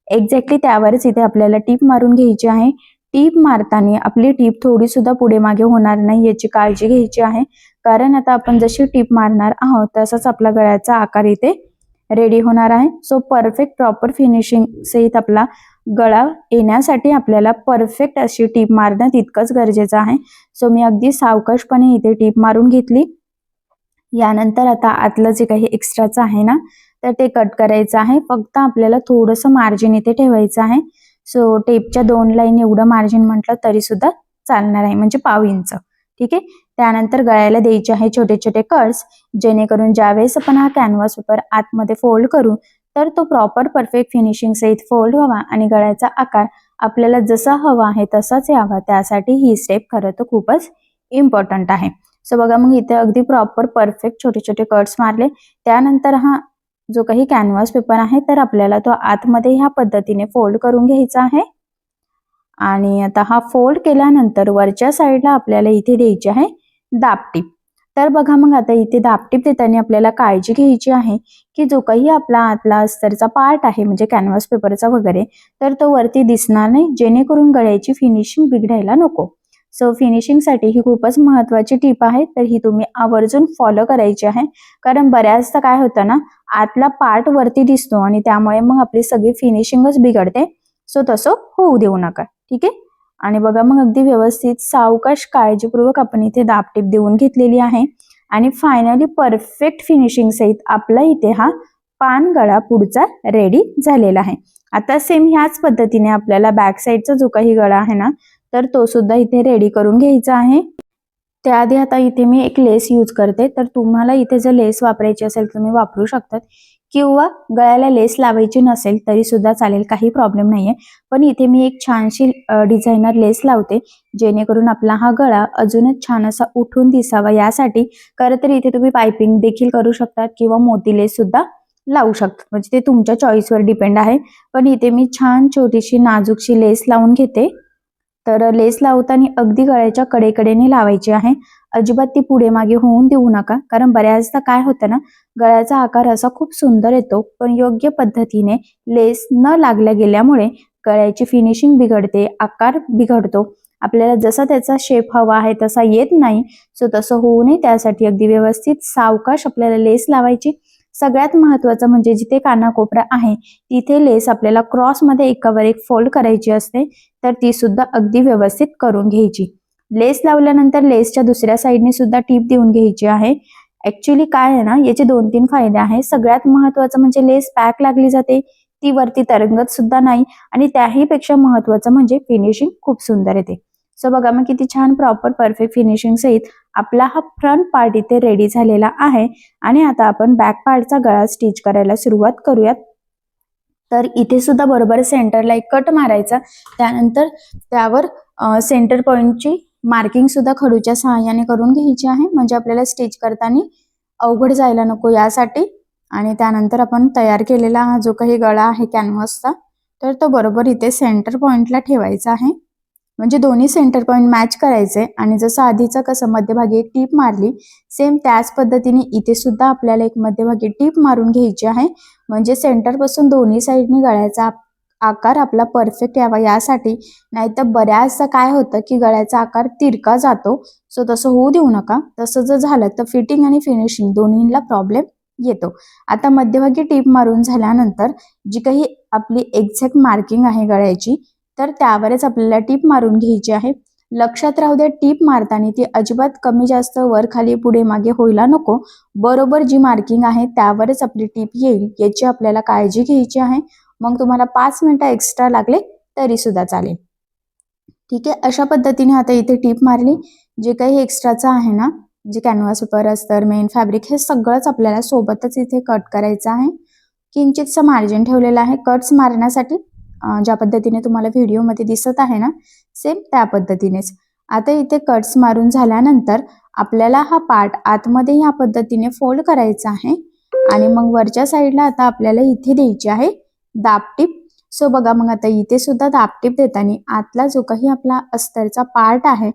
एक्झॅक्टली त्यावरच इथे आपल्याला टीप मारून घ्यायची आहे. टीप मारताना आपली टीप थोडी सुद्धा पुढे मागे होणार नाही याची काळजी घ्यायची आहे, कारण आता आपण जशी टीप मारणार आहोत तसाच आपला गळ्याचा आकार इथे रेडी होणार आहे. सो परफेक्ट प्रॉपर फिनिशिंग सहित आपला गळा येण्यासाठी आपल्याला परफेक्ट अशी टीप मारणं तितकंच गरजेचं आहे. सो मी अगदी सावकाशपणे इथे टीप मारून घेतली. यानंतर आता आतलं जे काही एक्स्ट्राचं आहे ना तर ते कट करायचं आहे. फक्त आपल्याला थोडंसं मार्जिन इथे ठेवायचं आहे. सो टेपच्या 2 लाईन एवढं मार्जिन म्हटलं तरी सुद्धा चालणार आहे, म्हणजे पाव इंच. ठीक आहे, त्यानंतर गळ्याला द्यायचे आहे छोटे छोटे कट्स, जेणेकरून ज्यावेळेस आपण हा कॅनव्हास पेपर आतमध्ये फोल्ड करू तर तो प्रॉपर परफेक्ट फिनिशिंग सहित फोल्ड व्हावा आणि गळ्याचा आकार आपल्याला जसा हवा आहे तसाच यावा. त्यासाठी ही स्टेप खरं तर खूपच इम्पॉर्टंट आहे. सो बघा मग इथे अगदी प्रॉपर परफेक्ट छोटे छोटे कट्स मारले. त्यानंतर हा जो काही कॅनव्हास पेपर आहे तर आपल्याला तो आतमध्ये ह्या पद्धतीने फोल्ड करून घ्यायचा आहे. आणि आता हा फोल्ड केल्यानंतर वरच्या साईडला आपल्याला इथे द्यायची आहे दाबटीप. तर बघा मग आता इथे दाबटीप देताना आपल्याला काळजी घ्यायची आहे की जो काही आपला आतला अस्तरचा पार्ट आहे म्हणजे कॅनव्हास पेपरचा वगैरे तर तो वरती दिसणार नाही, जेणेकरून गळ्याची फिनिशिंग बिघडायला नको. सो फिनिशिंगसाठी ही खूपच महत्त्वाची टीप आहे, तर ही तुम्ही आवर्जून फॉलो करायची आहे. कारण बऱ्याचदा काय होतं ना, आतला पार्ट वरती दिसतो आणि त्यामुळे मग आपली सगळी फिनिशिंगच बिघडते. सो तसं होऊ देऊ नका. ठीक आहे, आणि बघा मग अगदी व्यवस्थित सावकाश काळजीपूर्वक आपण इथे दाबटीप देऊन घेतलेली आहे. आणि फायनली परफेक्ट फिनिशिंग सहित आपला इथे हा पान गळा पुढचा रेडी झालेला आहे. आता सेम ह्याच पद्धतीने आपल्याला बॅक साईडचा जो काही गळा आहे ना तर तो सुद्धा इथे रेडी करून घ्यायचा आहे. त्याआधी आता इथे मी एक लेस यूज करते, तर तुम्हाला इथे जर लेस वापरायची असेल तर तुम्ही वापरू शकतात, किंवा गळ्याला लेस लावायची नसेल तरी सुद्धा चालेल, काही प्रॉब्लेम नाहीये. पण इथे मी एक छानशी डिझायनर लेस लावते, जेणेकरून आपला हा गळा अजूनच छान असा उठून दिसावा यासाठी. खरं तर इथे तुम्ही पायपिंग देखील करू शकतात किंवा मोती लेस सुद्धा लावू शकता, म्हणजे ते तुमच्या चॉईसवर डिपेंड आहे. पण इथे मी छान छोटीशी नाजूकशी लेस लावून घेते. तर लेस लावताना अगदी गळ्याच्या कडेकडेने लावायची आहे. अजिबात ती पुढे मागे होऊन देऊ नका, कारण बऱ्याचदा काय होतं ना, गळ्याचा आकार असा खूप सुंदर येतो, पण योग्य पद्धतीने लेस न लागल्या गेल्यामुळे गळ्याची फिनिशिंग बिघडते, आकार बिघडतो. आपल्याला जसा त्याचा शेप हवा आहे तसा येत नाही. सो तसं होऊ नये त्यासाठी अगदी व्यवस्थित सावकाश आपल्याला लेस लावायची. सगळ्यात महत्त्वाचं म्हणजे जिथे कानाकोपरा आहे तिथे लेस आपल्याला क्रॉसमध्ये एकावर एक फोल्ड करायची असते, तर ती सुद्धा अगदी व्यवस्थित करून घ्यायची. लेस लावल्यानंतर लेसच्या दुसऱ्या साईडने सुद्धा टीप देऊन घ्यायची आहे. ऍक्च्युली काय आहे ना, याचे 2-3 फायदे आहेत. सगळ्यात महत्त्वाचं म्हणजे लेस पॅक लागली जाते, ती वरती तरंगत सुद्धा नाही, आणि त्याही पेक्षा महत्त्वाचं म्हणजे फिनिशिंग खूप सुंदर येते. सो बघा मग किती छान प्रॉपर परफेक्ट फिनिशिंग सहित आपला हा फ्रंट पार्ट इथे रेडी झालेला आहे. आणि आता आपण बॅक पार्टचा गळा स्टिच करायला सुरुवात करूयात. तर इथे सुद्धा बरोबर सेंटरला एक कट मारायचा, त्यानंतर त्यावर सेंटर पॉइंटची मार्किंग सुद्धा खडूच्या सहाय्याने करून घ्यायची आहे, म्हणजे आपल्याला स्टिच करताना अवघड जायला नको यासाठी. आणि त्यानंतर आपण तयार केलेला हा जो काही गळा आहे कॅनव्हासचा, तर तो बरोबर इथे सेंटर पॉइंटला ठेवायचा आहे, म्हणजे दोन्ही सेंटर पॉइंट मॅच करायचे. आणि जसं आधीचं कसं मध्यभागी एक टीप मारली, सेम त्याच पद्धतीने इथे सुद्धा आपल्याला एक मध्यभागी टीप मारून घ्यायची आहे, म्हणजे सेंटर पासून दोन्ही साईडनी गळ्याचा आकार आपला परफेक्ट यावा यासाठी. नाहीतर बऱ्याचदा काय होतं की गळ्याचा आकार तिरका जातो. सो तसं होऊ देऊ नका. तसं जर झालं तर फिटिंग आणि फिनिशिंग दोन्हीला प्रॉब्लेम येतो. आता मध्यभागी टीप मारून झाल्यानंतर जी काही आपली एक्झॅक्ट मार्किंग आहे गळ्याची, तर त्यावरच आपल्याला टीप मारून घ्यायची आहे. लक्षात राहू द्या, टीप मारताना ती अजिबात कमी जास्त वर खाली पुढे मागे व्हायला नको. बरोबर जी मार्किंग आहे त्यावरच आपली टीप येईल याची आपल्याला काळजी घ्यायची आहे. मग तुम्हाला 5 मिनिटं एक्स्ट्रा लागले तरी सुद्धा चालेल. ठीक आहे, अशा पद्धतीने आता इथे टीप मारली. जे काही एक्स्ट्राचं आहे ना, जे कॅनव्हास पेपर अस्तर मेन फॅब्रिक हे सगळंच आपल्याला सोबतच इथे कट करायचं आहे. किंचितचं मार्जिन ठेवलेलं आहे कट्स मारण्यासाठी, ज्या पद्धतीने तुम्हाला व्हिडिओमध्ये दिसत आहे ना, सेम त्या पद्धतीनेच. आता इथे कट्स मारून झाल्यानंतर आपल्याला हा पार्ट आतमध्ये ह्या पद्धतीने फोल्ड करायचा आहे. आणि मग वरच्या साईडला आता आपल्याला इथे द्यायची आहे दाबटीप. सो बघा मग आता इथे सुद्धा दाबटीप देताना आतला जो काही आपला अस्तरचा पार्ट आहे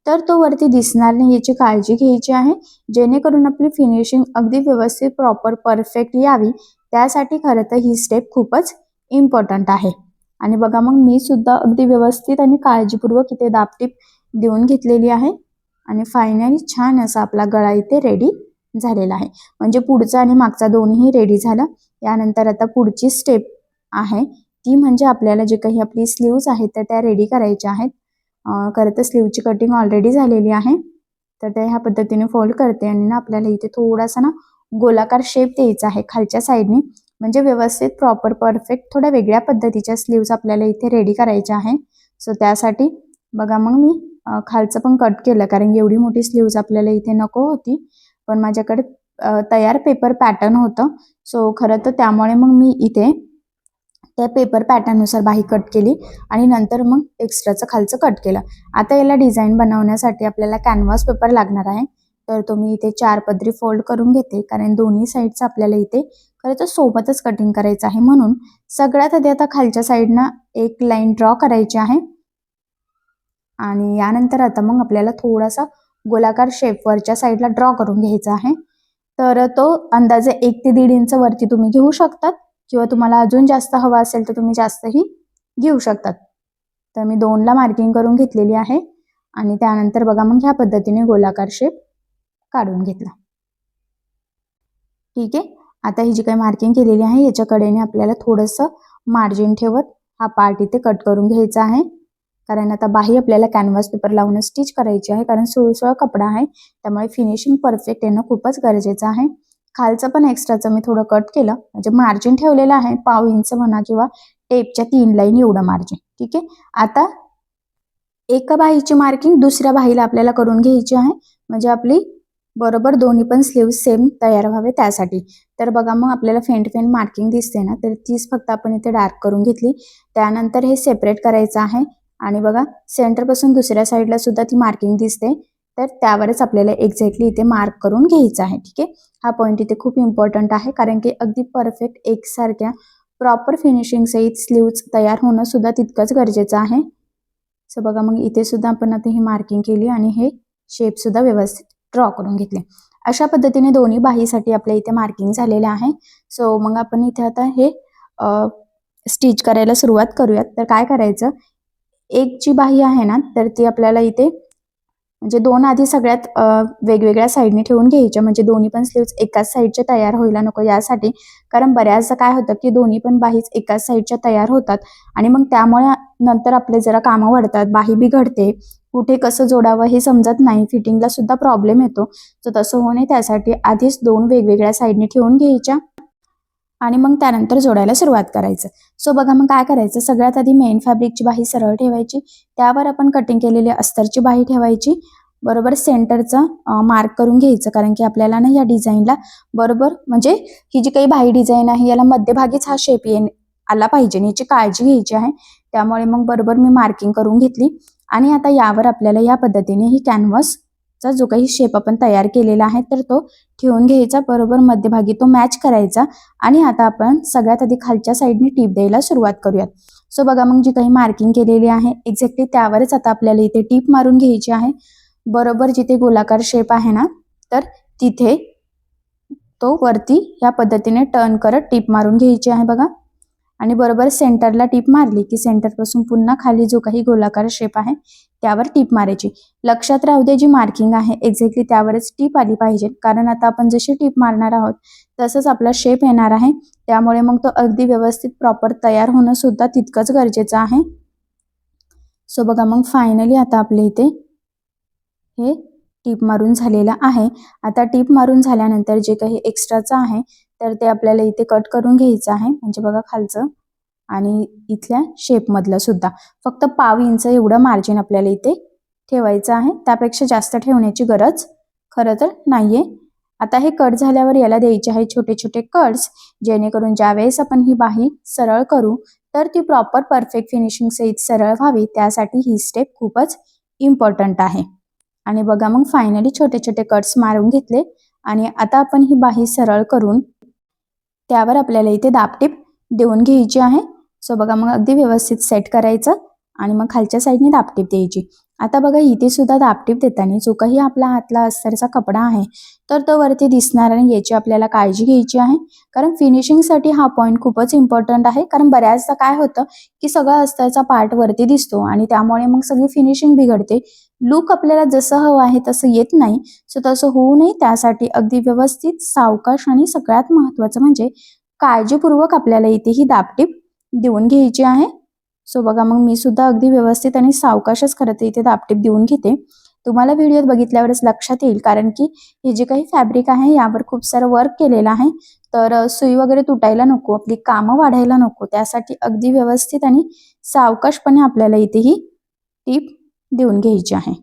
तर तो वरती दिसणार नाही याची काळजी घ्यायची आहे, जेणेकरून आपली फिनिशिंग अगदी व्यवस्थित प्रॉपर परफेक्ट यावी. त्यासाठी खरं तर ही स्टेप खूपच इम्पॉर्टंट आहे. आणि बघा मग मी सुद्धा अगदी व्यवस्थित आणि काळजीपूर्वक इथे दाबटीप देऊन घेतलेली आहे. आणि फायनली छान असा आपला गळा इथे रेडी झालेला आहे, म्हणजे पुढचा आणि मागचा दोन्ही रेडी झाला. यानंतर आता पुढची स्टेप आहे ती म्हणजे आपल्याला जे काही आपली स्लीव्ज आहेत तर त्या रेडी करायच्या आहेत. खरं तर स्लीवची कटिंग ऑलरेडी झालेली आहे, तर ते ह्या पद्धतीने फोल्ड करते. आणि ना आपल्याला इथे थोडासा ना गोलाकार शेप द्यायचा आहे खालच्या साईडने, म्हणजे व्यवस्थित प्रॉपर परफेक्ट थोड्या वेगळ्या पद्धतीच्या स्लीव्ज आपल्याला इथे रेडी करायच्या आहे. सो त्यासाठी बघा मग मी खालचं पण कट केलं, कारण एवढी मोठी स्लीव्ज आपल्याला इथे नको होती, पण माझ्याकडे तयार पेपर पॅटर्न होतं. सो खरं तर त्यामुळे मग मी इथे त्या पेपर पॅटर्ननुसार बाही कट केली आणि नंतर मग एक्स्ट्राचं खालचं कट केलं. आता याला डिझाईन बनवण्यासाठी आपल्याला कॅनव्हास पेपर लागणार आहे, तर तो मी इथे 4 पदरी फोल्ड करून घेते, कारण दोन्ही साईडचं आपल्याला इथे खरं तर सोबतच कटिंग करायचं आहे. म्हणून सगळ्यात आधी आता खालच्या साईडनं एक लाईन ड्रॉ करायची आहे. आणि यानंतर आता मग आपल्याला थोडासा गोलाकार शेप वरच्या साईडला ड्रॉ करून घ्यायचा आहे. तर तो अंदाजे 1 ते 1.5 इंच वरती तुम्ही घेऊ शकतात, किंवा तुम्हाला अजून जास्त हवा असेल तर तुम्ही जास्तही घेऊ शकतात. तर मी 2ला मार्किंग करून घेतलेली आहे. आणि त्यानंतर बघा मग ह्या पद्धतीने गोलाकार शेप काढून घेतला. ठीक आहे, आता ही जी काही मार्किंग केलेली आहे याच्या कडेने आपल्याला थोडंसं मार्जिन ठेवत हा पार्ट इथे कट करून घ्यायचा आहे, कारण आता बाही आपल्याला कॅनव्हास पेपर लावून स्टिच करायची आहे, कारण सुळसुळा कपडा आहे, त्यामुळे फिनिशिंग परफेक्ट येणं खूपच गरजेचं आहे. खालचं पण एक्स्ट्राचं मी थोडं कट केलं, म्हणजे मार्जिन ठेवलेलं आहे 1/2 इंच म्हणा, किंवा टेपच्या 3 लाईन एवढं मार्जिन. ठीक आहे, आता एका बाहीची मार्किंग दुसऱ्या बाहीला आपल्याला करून घ्यायची आहे, म्हणजे आपली बरोबर दोन्ही पण स्लीव्ह सेम तयार व्हावे त्यासाठी. तर बघा मग आपल्याला फेंट मार्किंग दिसते ना, तर तीच फक्त आपण इथे डार्क करून घेतली. त्यानंतर हे सेपरेट करायचं आहे. आणि बघा सेंटरपासून दुसऱ्या साईडला सुद्धा ती मार्किंग दिसते, तर त्यावरच आपल्याला एक्झॅक्टली इथे मार्क करून घ्यायचं आहे. ठीक आहे, हा पॉईंट इथे खूप इम्पॉर्टंट आहे, कारण की अगदी परफेक्ट एकसारख्या प्रॉपर फिनिशिंग सहित स्लीव्ज तयार होणं सुद्धा तितकंच गरजेचं आहे. सो बघा, मग इथे सुद्धा आपण आता ही मार्किंग केली आणि हे शेप सुद्धा व्यवस्थित ड्रॉ करून घेतले. अशा पद्धतीने दोन्ही बाहीसाठी आपल्या इथे मार्किंग झालेलं आहे. सो मग आपण इथे आता हे स्टिच करायला सुरुवात करूयात. तर काय करायचं, एक जी बाही आहे ना, तर ती आपल्याला इथे म्हणजे दोन आधी सगळ्यात वेगवेगळ्या साईडने ठेवून घ्यायच्या, म्हणजे दोन्ही पण स्लीव्स एकाच साईडच्या तयार व्हायला नको यासाठी. कारण बऱ्याचदा काय होतं की दोन्ही पण बाहीच एकाच साईडच्या तयार होतात आणि मग त्यामुळे नंतर आपले जरा कामं वाढतात, बाही बिघडते, कुठे कसं जोडावं हे समजत नाही, फिटिंगला सुद्धा प्रॉब्लेम येतो. तर तसं होऊ नये त्यासाठी आधीच दोन वेगवेगळ्या साईडने ठेवून घ्यायच्या आणि मग त्यानंतर जोडायला सुरुवात करायचं. सो बघा, मग काय करायचं, सगळ्यात आधी मेन फॅब्रिकची बाही सरळ ठेवायची, त्यावर आपण कटिंग केलेली अस्तरची बाही ठेवायची, बरोबर सेंटरचं मार्क करून घ्यायचं, कारण की आपल्याला ना या डिझाईनला बरोबर म्हणजे ही जी काही बाही डिझाईन आहे याला मध्यभागीच हा शेप आला पाहिजे, याची काळजी घ्यायची आहे. त्यामुळे मग बरोबर मी मार्किंग करून घेतली आणि आता यावर आपल्याला या पद्धतीने ही कॅनव्हासचा जो काही शेप आपण तयार केलेला आहे तर तो ठेवून घ्यायचा, बरोबर मध्यभागी तो मॅच करायचा. आणि आता आपण सगळ्यात आधी खालच्या साईडने टीप द्यायला सुरुवात करूयात. सो बघा, मग जी काही मार्किंग केलेली आहे एक्झॅक्टली त्यावरच आता आपल्याला इथे टीप मारून घ्यायची आहे. बरोबर जिथे गोलाकार शेप आहे ना, तर तिथे तो वरती या पद्धतीने टर्न करत टीप मारून घ्यायची आहे बघा. आणि बरोबर सेंटरला टीप मारली की सेंटरपासून पुन्हा खाली जो काही गोलाकार शेप आहे त्यावर टीप मारायची. लक्षात राहू दे, जी मार्किंग आहे एक्झॅक्टली त्यावरच टीप आली पाहिजे, कारण आता आपण जशी टीप मारणार आहोत तसंच आपला शेप येणार आहे. त्यामुळे मग तो अगदी व्यवस्थित प्रॉपर तयार होणं सुद्धा तितकंच गरजेचं आहे. सो बघा, मग फायनली आता आपल्या इथे हे टीप मारून झालेलं आहे. आता टीप मारून झाल्यानंतर जे काही एक्स्ट्राचं आहे तर ते आपल्याला इथे कट करून घ्यायचं आहे, म्हणजे बघा खालचं आणि इथल्या शेपमधलं सुद्धा फक्त पाव इंच एवढं मार्जिन आपल्याला इथे ठेवायचं आहे, त्यापेक्षा जास्त ठेवण्याची गरज खरं तर नाहीये. आता हे कट झाल्यावर याला द्यायचे आहे छोटे छोटे कट्स, जेणेकरून ज्यावेळेस आपण ही बाही सरळ करू तर ती प्रॉपर परफेक्ट फिनिशिंग सहित सरळ व्हावी, त्यासाठी ही स्टेप खूपच इम्पॉर्टंट आहे. आणि बघा, मग फायनली छोटे छोटे कट्स मारून घेतले आणि आता आपण ही बाही सरळ करून त्यावर आपल्याला इथे दाबटीप देऊन घ्यायची आहे. सो बघा, मग अगदी व्यवस्थित सेट करायचं आणि मग खालच्या साईडने दाबटीप द्यायची. आता बघा, इथे सुद्धा दाबटीप देताना जो काही आपला हातला अस्तरचा कपडा आहे तर तो वरती दिसणार नाही याची आपल्याला काळजी घ्यायची आहे, कारण फिनिशिंगसाठी हा पॉईंट खूपच इम्पॉर्टंट आहे. कारण बऱ्याचदा काय होतं की सगळा अस्तरचा पार्ट वरती दिसतो आणि त्यामुळे मग सगळी फिनिशिंग बिघडते, लुक आपल्याला जसं हवं आहे तसं येत नाही. सो तसं होऊ नये त्यासाठी अगदी व्यवस्थित सावकाश आणि सगळ्यात महत्त्वाचं म्हणजे काळजीपूर्वक आपल्याला इथे ही दाबटीप देऊन घ्यायची आहे. सो बघा, मग मी सुद्धा अगदी व्यवस्थित आणि सावकाशच खरं तर इथे दाबटीप देऊन घेते. तुम्हाला व्हिडिओत बघितल्यावरच लक्षात येईल, कारण की हे जे काही फॅब्रिक आहे यावर खूप सारं वर्क केलेलं आहे, तर सुई वगैरे तुटायला नको, आपली कामं वाढायला नको, त्यासाठी अगदी व्यवस्थित आणि सावकाशपणे आपल्याला इथे ही टीप देऊन घ्यायची आहे.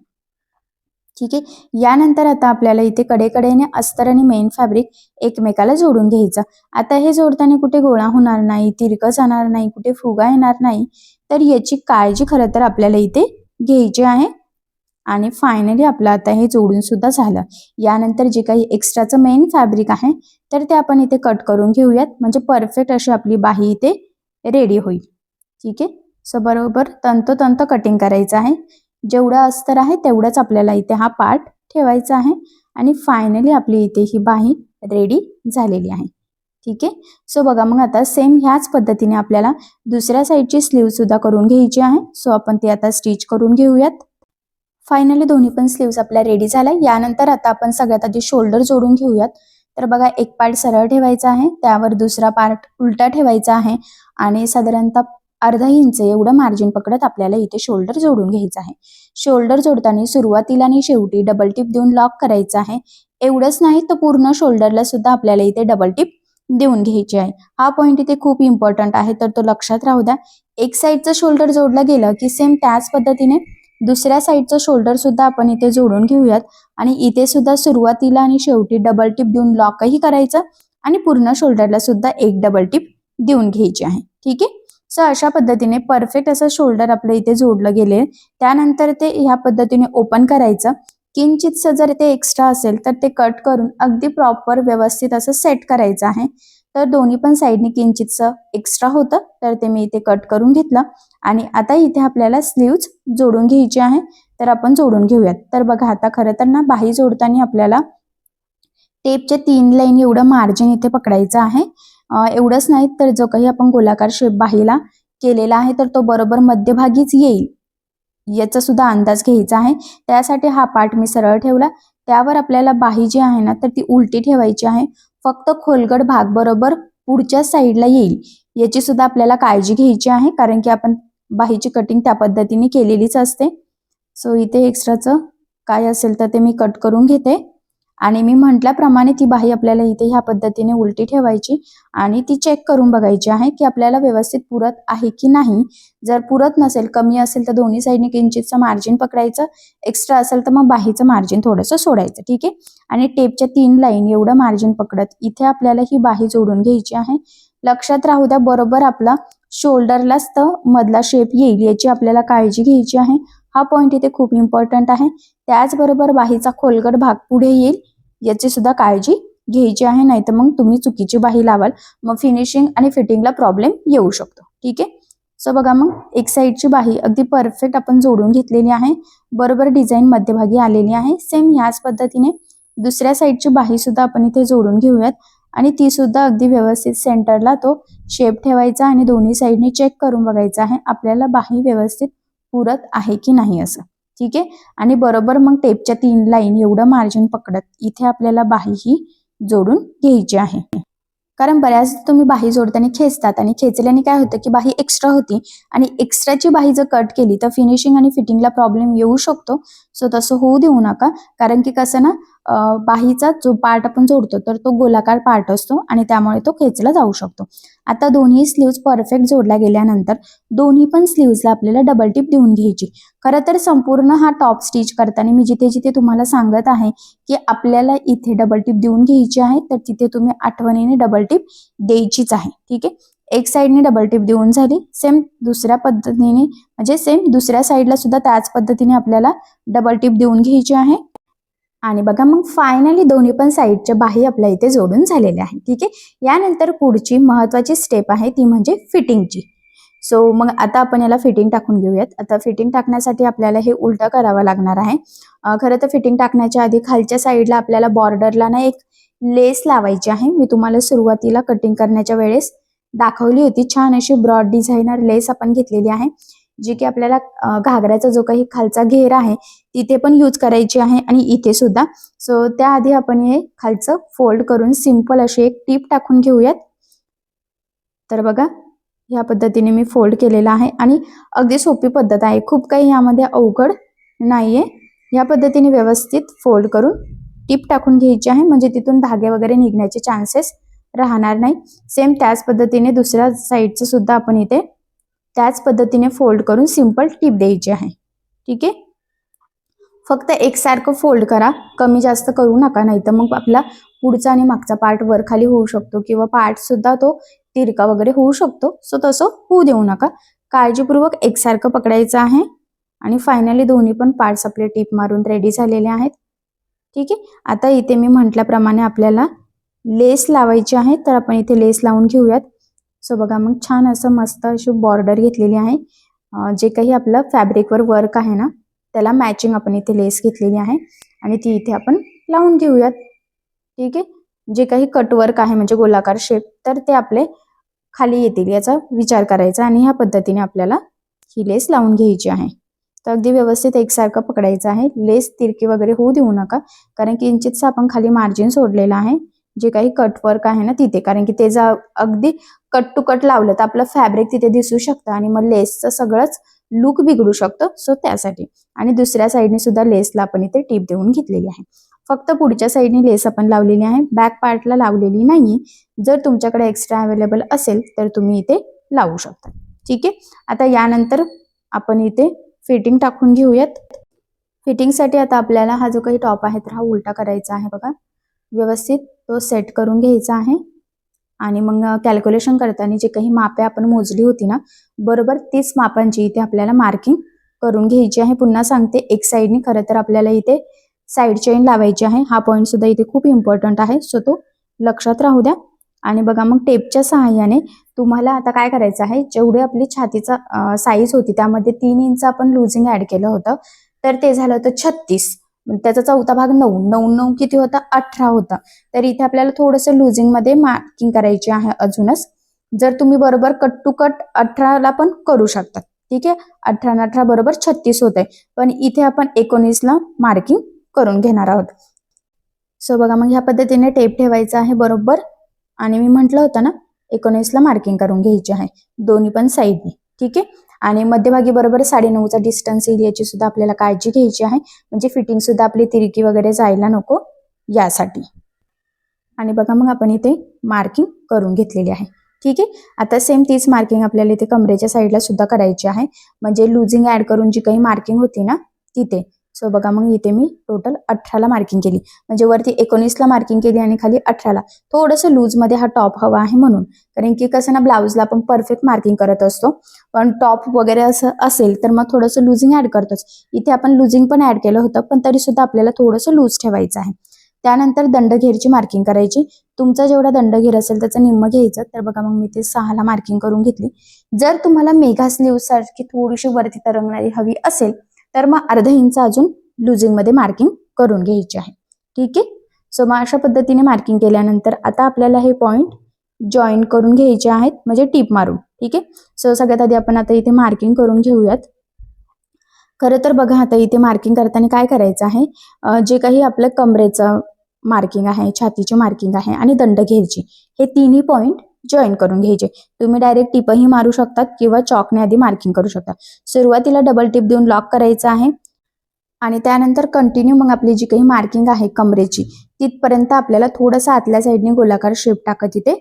ठीक आहे, यानंतर आता आपल्याला इथे कडेकडेने अस्तर आणि मेन फॅब्रिक एकमेकाला जोडून घ्यायचं. आता हे जोडताना कुठे गोळा होणार नाही, तिरकं जाणार नाही, कुठे फुगा येणार नाही, तर याची काळजी खरं तर आपल्याला इथे घ्यायची आहे. आणि फायनली आपलं आता हे जोडून सुद्धा झालं. यानंतर जे काही एक्स्ट्राचं मेन फॅब्रिक आहे तर ते आपण इथे कट करून घेऊयात, म्हणजे परफेक्ट अशी आपली बाही इथे रेडी होईल. ठीक आहे, सो बरोबर तंतोतंत कटिंग करायचं आहे, जेवढं अस्तर आहे तेवढंच आपल्याला इथे हा पार्ट ठेवायचा आहे. आणि फायनली आपली इथे ही बाही रेडी झालेली आहे. ठीक आहे, सो बघा, मग आता सेम ह्याच पद्धतीने आपल्याला दुसऱ्या साईडची स्लीव्ह सुद्धा करून घ्यायची आहे. सो आपण ती आता स्टिच करून घेऊयात. फायनली दोन्ही पण स्लीव्स आपल्या रेडी झाल्या. यानंतर आता आपण सगळ्यात आधी शोल्डर जोडून घेऊयात. तर बघा, एक पार्ट सरळ ठेवायचा आहे, त्यावर दुसरा पार्ट उलटा ठेवायचा आहे आणि साधारणतः अर्धा इंच एवढं मार्जिन पकडत आपल्याला इथे शोल्डर जोडून घ्यायचं आहे. शोल्डर जोडताना सुरुवातीला आणि शेवटी डबल टिप देऊन लॉक करायचं आहे. एवढंच नाही तर पूर्ण शोल्डरला सुद्धा आपल्याला इथे डबल टिप देऊन घ्यायची आहे. हा पॉईंट इथे खूप इम्पॉर्टंट आहे, तर तो लक्षात राहू द्या. एक साईडचं शोल्डर जोडलं गेलं की सेम त्याच पद्धतीने दुसऱ्या साईडचं शोल्डर सुद्धा आपण इथे जोडून घेऊयात आणि इथे सुद्धा सुरुवातीला आणि शेवटी डबल टिप देऊन लॉकही करायचं आणि पूर्ण शोल्डरला सुद्धा एक डबल टिप देऊन घ्यायची आहे. ठीक आहे, सो अशा पद्धतीने परफेक्ट असं शोल्डर आपलं इथे जोडलं गेले. त्यानंतर ते ह्या पद्धतीने ओपन करायचं किंचितसं जर ते एक्स्ट्रा असेल तर ते कट करून अगदी प्रॉपर व्यवस्थित असं सेट करायचं आहे. तर दोन्ही पण साईडनी किंचितसं एक्स्ट्रा होतं तर ते मी इथे कट करून घेतलं. आणि आता इथे आपल्याला स्लीव्ज जोडून घ्यायची आहे. तर आपण जोडून घेऊयात. तर बघा आता खरं तर ना बाही जोडताना आपल्याला टेपच्या 3 लाईन एवढं मार्जिन इथे पकडायचं आहे. एवढंच नाही तर जो काही आपण गोलाकार शेप बाहीला केलेला आहे तर तो बरोबर मध्यभागीच येईल याचा सुद्धा अंदाज घ्यायचा आहे. त्यासाठी हा पार्ट मी सरळ ठेवला. त्यावर आपल्याला बाही जी आहे ना तर ती उलटी ठेवायची आहे. फक्त खोलगट भाग बरोबर पुढच्या साईडला येईल याची सुद्धा आपल्याला काळजी घ्यायची आहे, कारण की आपण बाहीची कटिंग त्या पद्धतीने केलेलीच असते. सो इथे एक्स्ट्राचं काय असेल तर ते मी कट करून घेते. आणि मी म्हटल्याप्रमाणे ती बाही आपल्याला इथे ह्या पद्धतीने उलटी ठेवायची आणि ती चेक करून बघायची आहे की आपल्याला व्यवस्थित पुरत आहे की नाही. जर पुरत नसेल, कमी असेल तर दोन्ही साईडने किंचितचं मार्जिन पकडायचं. एक्स्ट्रा असेल तर मग बाहीचं मार्जिन थोडंसं सोडायचं. ठीक आहे. आणि टेपच्या 3 लाईन एवढं मार्जिन पकडत इथे आपल्याला ही बाही जोडून घ्यायची आहे. लक्षात राहू द्या, बरोबर आपला शोल्डरलाच तर मधला शेप येईल याची आपल्याला काळजी घ्यायची आहे. हा पॉइंट इथे खूप इम्पॉर्टंट आहे. त्याचबरोबर बाहीचा खोलगट भाग पुढे येईल याची सुद्धा काळजी घ्यायची आहे, नाही तर मग तुम्ही चुकीची बाही लावाल, मग फिनिशिंग आणि फिटिंगला प्रॉब्लेम येऊ शकतो. ठीक आहे. सो बघा, मग एक साईडची बाही अगदी परफेक्ट आपण जोडून घेतलेली आहे. बरोबर डिझाईन मध्यभागी आलेली आहे. सेम याच पद्धतीने दुसऱ्या साईडची बाही सुद्धा आपण इथे जोडून घेऊयात आणि ती सुद्धा अगदी व्यवस्थित सेंटरला तो शेप ठेवायचा आणि दोन्ही साईडनी चेक करून बघायचं आहे आपल्याला बाही व्यवस्थित पुरत आहे की नाही असं. ठीक आहे. आणि बरोबर मग टेपच्या 3 लाईन एवढं मार्जिन पकडत इथे आपल्याला बाही ही जोडून घ्यायची आहे. कारण बऱ्याच तुम्ही बाही जोडताना खेचतात आणि खेचल्याने काय होतं की बाही एक्स्ट्रा होती आणि एक्स्ट्राची बाही जर कट केली तर फिनिशिंग आणि फिटिंगला प्रॉब्लेम येऊ शकतो. सो तसं होऊ देऊ नका, कारण की कसं ना बाहीचा जो पार्ट आपण जोडतो तर तो गोलाकार पार्ट असतो आणि त्यामुळे तो खेचला जाऊ शकतो. आता दोन्ही स्लीव्ज परफेक्ट जोडल्या गेल्यानंतर दोन्ही पण स्लीव्जला आपल्याला डबल टिप देऊन घ्यायची. खरं तर संपूर्ण हा टॉप स्टिच करताना मी जिथे जिथे तुम्हाला सांगत आहे की आपल्याला इथे डबल टिप देऊन घ्यायची आहे तर तिथे तुम्ही आठवणीने डबल टिप द्यायचीच आहे. ठीक आहे. एक साईडने डबल टिप देऊन झाली. सेम दुसऱ्या पद्धतीने म्हणजे सेम दुसऱ्या साईडला सुद्धा त्याच पद्धतीने आपल्याला डबल टिप देऊन घ्यायची आहे. आणि बघा, मग फायनली दोन्ही पण साईडच्या बाही आपल्या इथे जोडून झालेल्या आहे. ठीक आहे. यानंतर पुढची महत्वाची स्टेप आहे ती म्हणजे फिटिंगची. सो मग आता आपण याला फिटिंग टाकून घेऊयात. आता फिटिंग टाकण्यासाठी आपल्याला हे उलटं करावं लागणार आहे. खरं तर फिटिंग टाकण्याच्या आधी खालच्या साईडला आपल्याला बॉर्डरला ना एक लेस लावायची आहे. मी तुम्हाला सुरुवातीला कटिंग करण्याच्या वेळेस दाखवली होती. छान अशी ब्रॉड डिझायनर लेस आपण घेतलेली आहे, जी की आपल्याला घागऱ्याचा जो काही खालचा घेर आहे तिथे पण यूज करायची आहे आणि इथे सुद्धा. सो त्याआधी आपण हे खालचं फोल्ड करून सिंपल अशी एक टीप टाकून घेऊयात. तर बघा, ह्या पद्धतीने मी फोल्ड केलेला आहे आणि अगदी सोपी पद्धत आहे, खूप काही यामध्ये अवघड नाहीये. या पद्धतीने व्यवस्थित फोल्ड करून टीप टाकून घ्यायची आहे, म्हणजे तिथून धागे वगैरे निघण्याचे चान्सेस राहणार नाही. सेम त्याच पद्धतीने दुसऱ्या साईडचं सुद्धा आपण इथे त्याच पद्धतीने फोल्ड करून सिंपल टीप द्यायची आहे. ठीक आहे. फक्त एकसारखं फोल्ड करा, कमी जास्त करू नका, नाही तर मग आपला पुढचा आणि मागचा पार्ट वर खाली होऊ शकतो किंवा पार्ट सुद्धा तो तिरका वगैरे होऊ शकतो. सो तसं होऊ देऊ नका. काळजीपूर्वक एकसारखं पकडायचं आहे. आणि फायनली दोन्ही पण पार्ट्स आपले टीप मारून रेडी झालेले आहेत. ठीक आहे. आता इथे मी म्हटल्याप्रमाणे आपल्याला लेस लावायची आहे, तर आपण इथे लेस लावून घेऊयात. सो बघा, मग छान असं मस्त अशी बॉर्डर घेतलेली आहे. जे काही आपलं फॅब्रिकवर वर्क आहे ना त्याला मॅचिंग आपण इथे लेस घेतलेली आहे आणि ती इथे आपण लावून घेऊयात. ठीक आहे. जे काही कटवर्क आहे म्हणजे गोलाकार शेप तर ते आपले खाली येतील याचा विचार करायचा आणि ह्या पद्धतीने आपल्याला ही लेस लावून घ्यायची आहे. तर अगदी व्यवस्थित एकसारखं पकडायचं आहे. लेस तिरकी वगैरे होऊ देऊ नका, कारण की किंचितसं आपण खाली मार्जिन सोडलेलं आहे जे काही कटवर्क आहे ना तिथे, कारण की ते जर अगदी कट टू कट लावलं तर आपलं फॅब्रिक तिथे दिसू शकतं आणि मग लेसचं सगळंच लुक बिघडू शकतं. सो त्यासाठी. आणि दुसऱ्या साईडने सुद्धा लेसला आपण इथे टीप देऊन घेतलेली आहे. फक्त पुढच्या साईडने लेस आपण लावलेली आहे, बॅक पार्टला लावलेली नाही. जर तुमच्याकडे एक्स्ट्रा अवेलेबल असेल तर तुम्ही इथे लावू शकता. ठीक आहे. आता यानंतर आपण इथे फिटिंग टाकून घेऊयात. फिटिंगसाठी आता आपल्याला हा जो काही टॉप आहे तर हा उलटा करायचा आहे. बघा, व्यवस्थित तो सेट करून घ्यायचा आहे आणि मग कॅल्क्युलेशन करताना जे काही मापे आपण मोजली होती ना बरोबर तीच मापांची इथे आपल्याला मार्किंग करून घ्यायची आहे. पुन्हा सांगते, एक साईडने खरं तर आपल्याला इथे साईड चेन लावायची आहे. हा पॉईंट सुद्धा इथे खूप इम्पॉर्टंट आहे, सो तो लक्षात राहू द्या. आणि बघा मग टेपच्या सहाय्याने तुम्हाला आता काय करायचं आहे, जेवढी आपली छातीचा साईज होती त्यामध्ये 3 इंच आपण लुजिंग ऍड केलं होतं, तर ते झालं होतं 36. त्याचा चौथा भाग 9, 9 9 किती होता, 18 होता. तर इथे आपल्याला थोडंसं लुजिंग मध्ये मार्किंग करायची आहे अजूनच. जर तुम्ही बरोबर कट टू कट 18 ला पण करू शकता, ठीक आहे. 18 आणि 18 बरोबर 36 होत आहे, पण इथे आपण 19 ला मार्किंग करून घेणार आहोत. सो बघा मग ह्या पद्धतीने टेप ठेवायचा आहे बरोबर. आणि मी म्हटलं होतं ना 19 ला मार्किंग करून घ्यायची आहे दोन्ही पण साईडनी, ठीक आहे. आणि मध्यभागी बरोबर 9.5चा डिस्टन्स येईल, याची सुद्धा आपल्याला काळजी घ्यायची आहे, म्हणजे फिटिंग सुद्धा आपली तिरकी वगैरे जायला नको यासाठी. आणि बघा मग आपण इथे मार्किंग करून घेतलेली आहे, ठीक आहे. आता सेम तीच मार्किंग आपल्याला इथे कमरेच्या साईडला सुद्धा करायची आहे, म्हणजे लुजिंग ऍड करून जी काही मार्किंग होती ना तिथे. सो बघा मग इथे मी टोटल 18 ला मार्किंग केली, म्हणजे वरती 19 ला मार्किंग केली आणि खाली 18 ला. थोडंसं लूज मध्ये हा टॉप हवा आहे म्हणून, कारण की कसं ना ब्लाऊजला आपण परफेक्ट मार्किंग करत असतो, पण टॉप वगैरे असं असेल तर मग थोडंसं लुजिंग ऍड करतोच. इथे आपण लुजिंग पण ऍड केलं होतं, पण तरी सुद्धा आपल्याला थोडंसं लूज ठेवायचं आहे. त्यानंतर दंडघेरची मार्किंग करायची. तुमचा जेवढा दंडघेर असेल त्याचं निम्म घ्यायचं. तर बघा मग मी ते 6 ला मार्किंग करून घेतली. जर तुम्हाला मेघा स्लीव सारखी थोडीशी वरती तरंगणारी हवी असेल तर मग अर्धा इंच अजून लुजिंग मध्ये मार्किंग करून घ्यायची आहे, ठीक आहे. सो मग अशा पद्धतीने मार्किंग केल्यानंतर आता आपल्याला हे पॉइंट जॉईन करून घ्यायचे आहेत, म्हणजे टीप मारून, ठीक आहे. सो सगळ्यात आधी आपण आता इथे मार्किंग करून घेऊयात. खरं तर बघा आता इथे मार्किंग करताना काय करायचं आहे, जे काही आपलं कमरेचं मार्किंग आहे, छातीची मार्किंग आहे आणि दंडघेरची, हे तिन्ही पॉइंट जॉईन करून घ्यायचे. तुम्ही डायरेक्ट टिपही मारू शकतात किंवा चॉकने आधी मार्किंग करू शकता. सुरुवातीला डबल टिप देऊन लॉक करायचं आहे आणि त्यानंतर कंटिन्यू मग आपली जी काही मार्किंग आहे कमरेची तिथपर्यंत आपल्याला थोडंसं आतल्या साईडने गोलाकार शेप टाकत इथे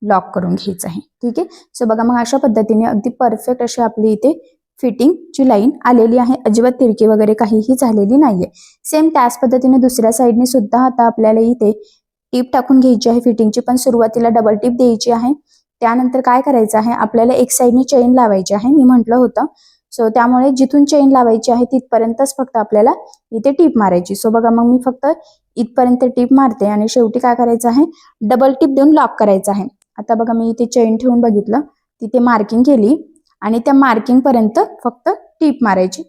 लॉक करून घ्यायचं आहे, ठीक आहे. सो बघा मग अशा पद्धतीने अगदी परफेक्ट अशी आपली इथे फिटिंगची लाईन आलेली आहे, अजिबात तिरकी वगैरे काहीही झालेली नाहीये. सेम त्याच पद्धतीने दुसऱ्या साईडने सुद्धा आता आपल्याला इथे टीप टाकून घ्यायची आहे फिटिंगची, पण सुरुवातीला डबल टीप द्यायची आहे. त्यानंतर काय करायचं आहे, आपल्याला एक साईडने चेन लावायची आहे, मी म्हटलं होतं. सो त्यामुळे जिथून चेन लावायची आहे तिथपर्यंतच फक्त आपल्याला इथे टीप मारायची. सो बघा मग मी फक्त इथपर्यंत टीप मारते आणि शेवटी काय करायचं आहे, डबल टीप देऊन लॉक करायचं आहे. आता बघा मी इथे चेन ठेवून बघितलं, तिथे मार्किंग केली आणि त्या मार्किंग पर्यंत फक्त टीप मारायची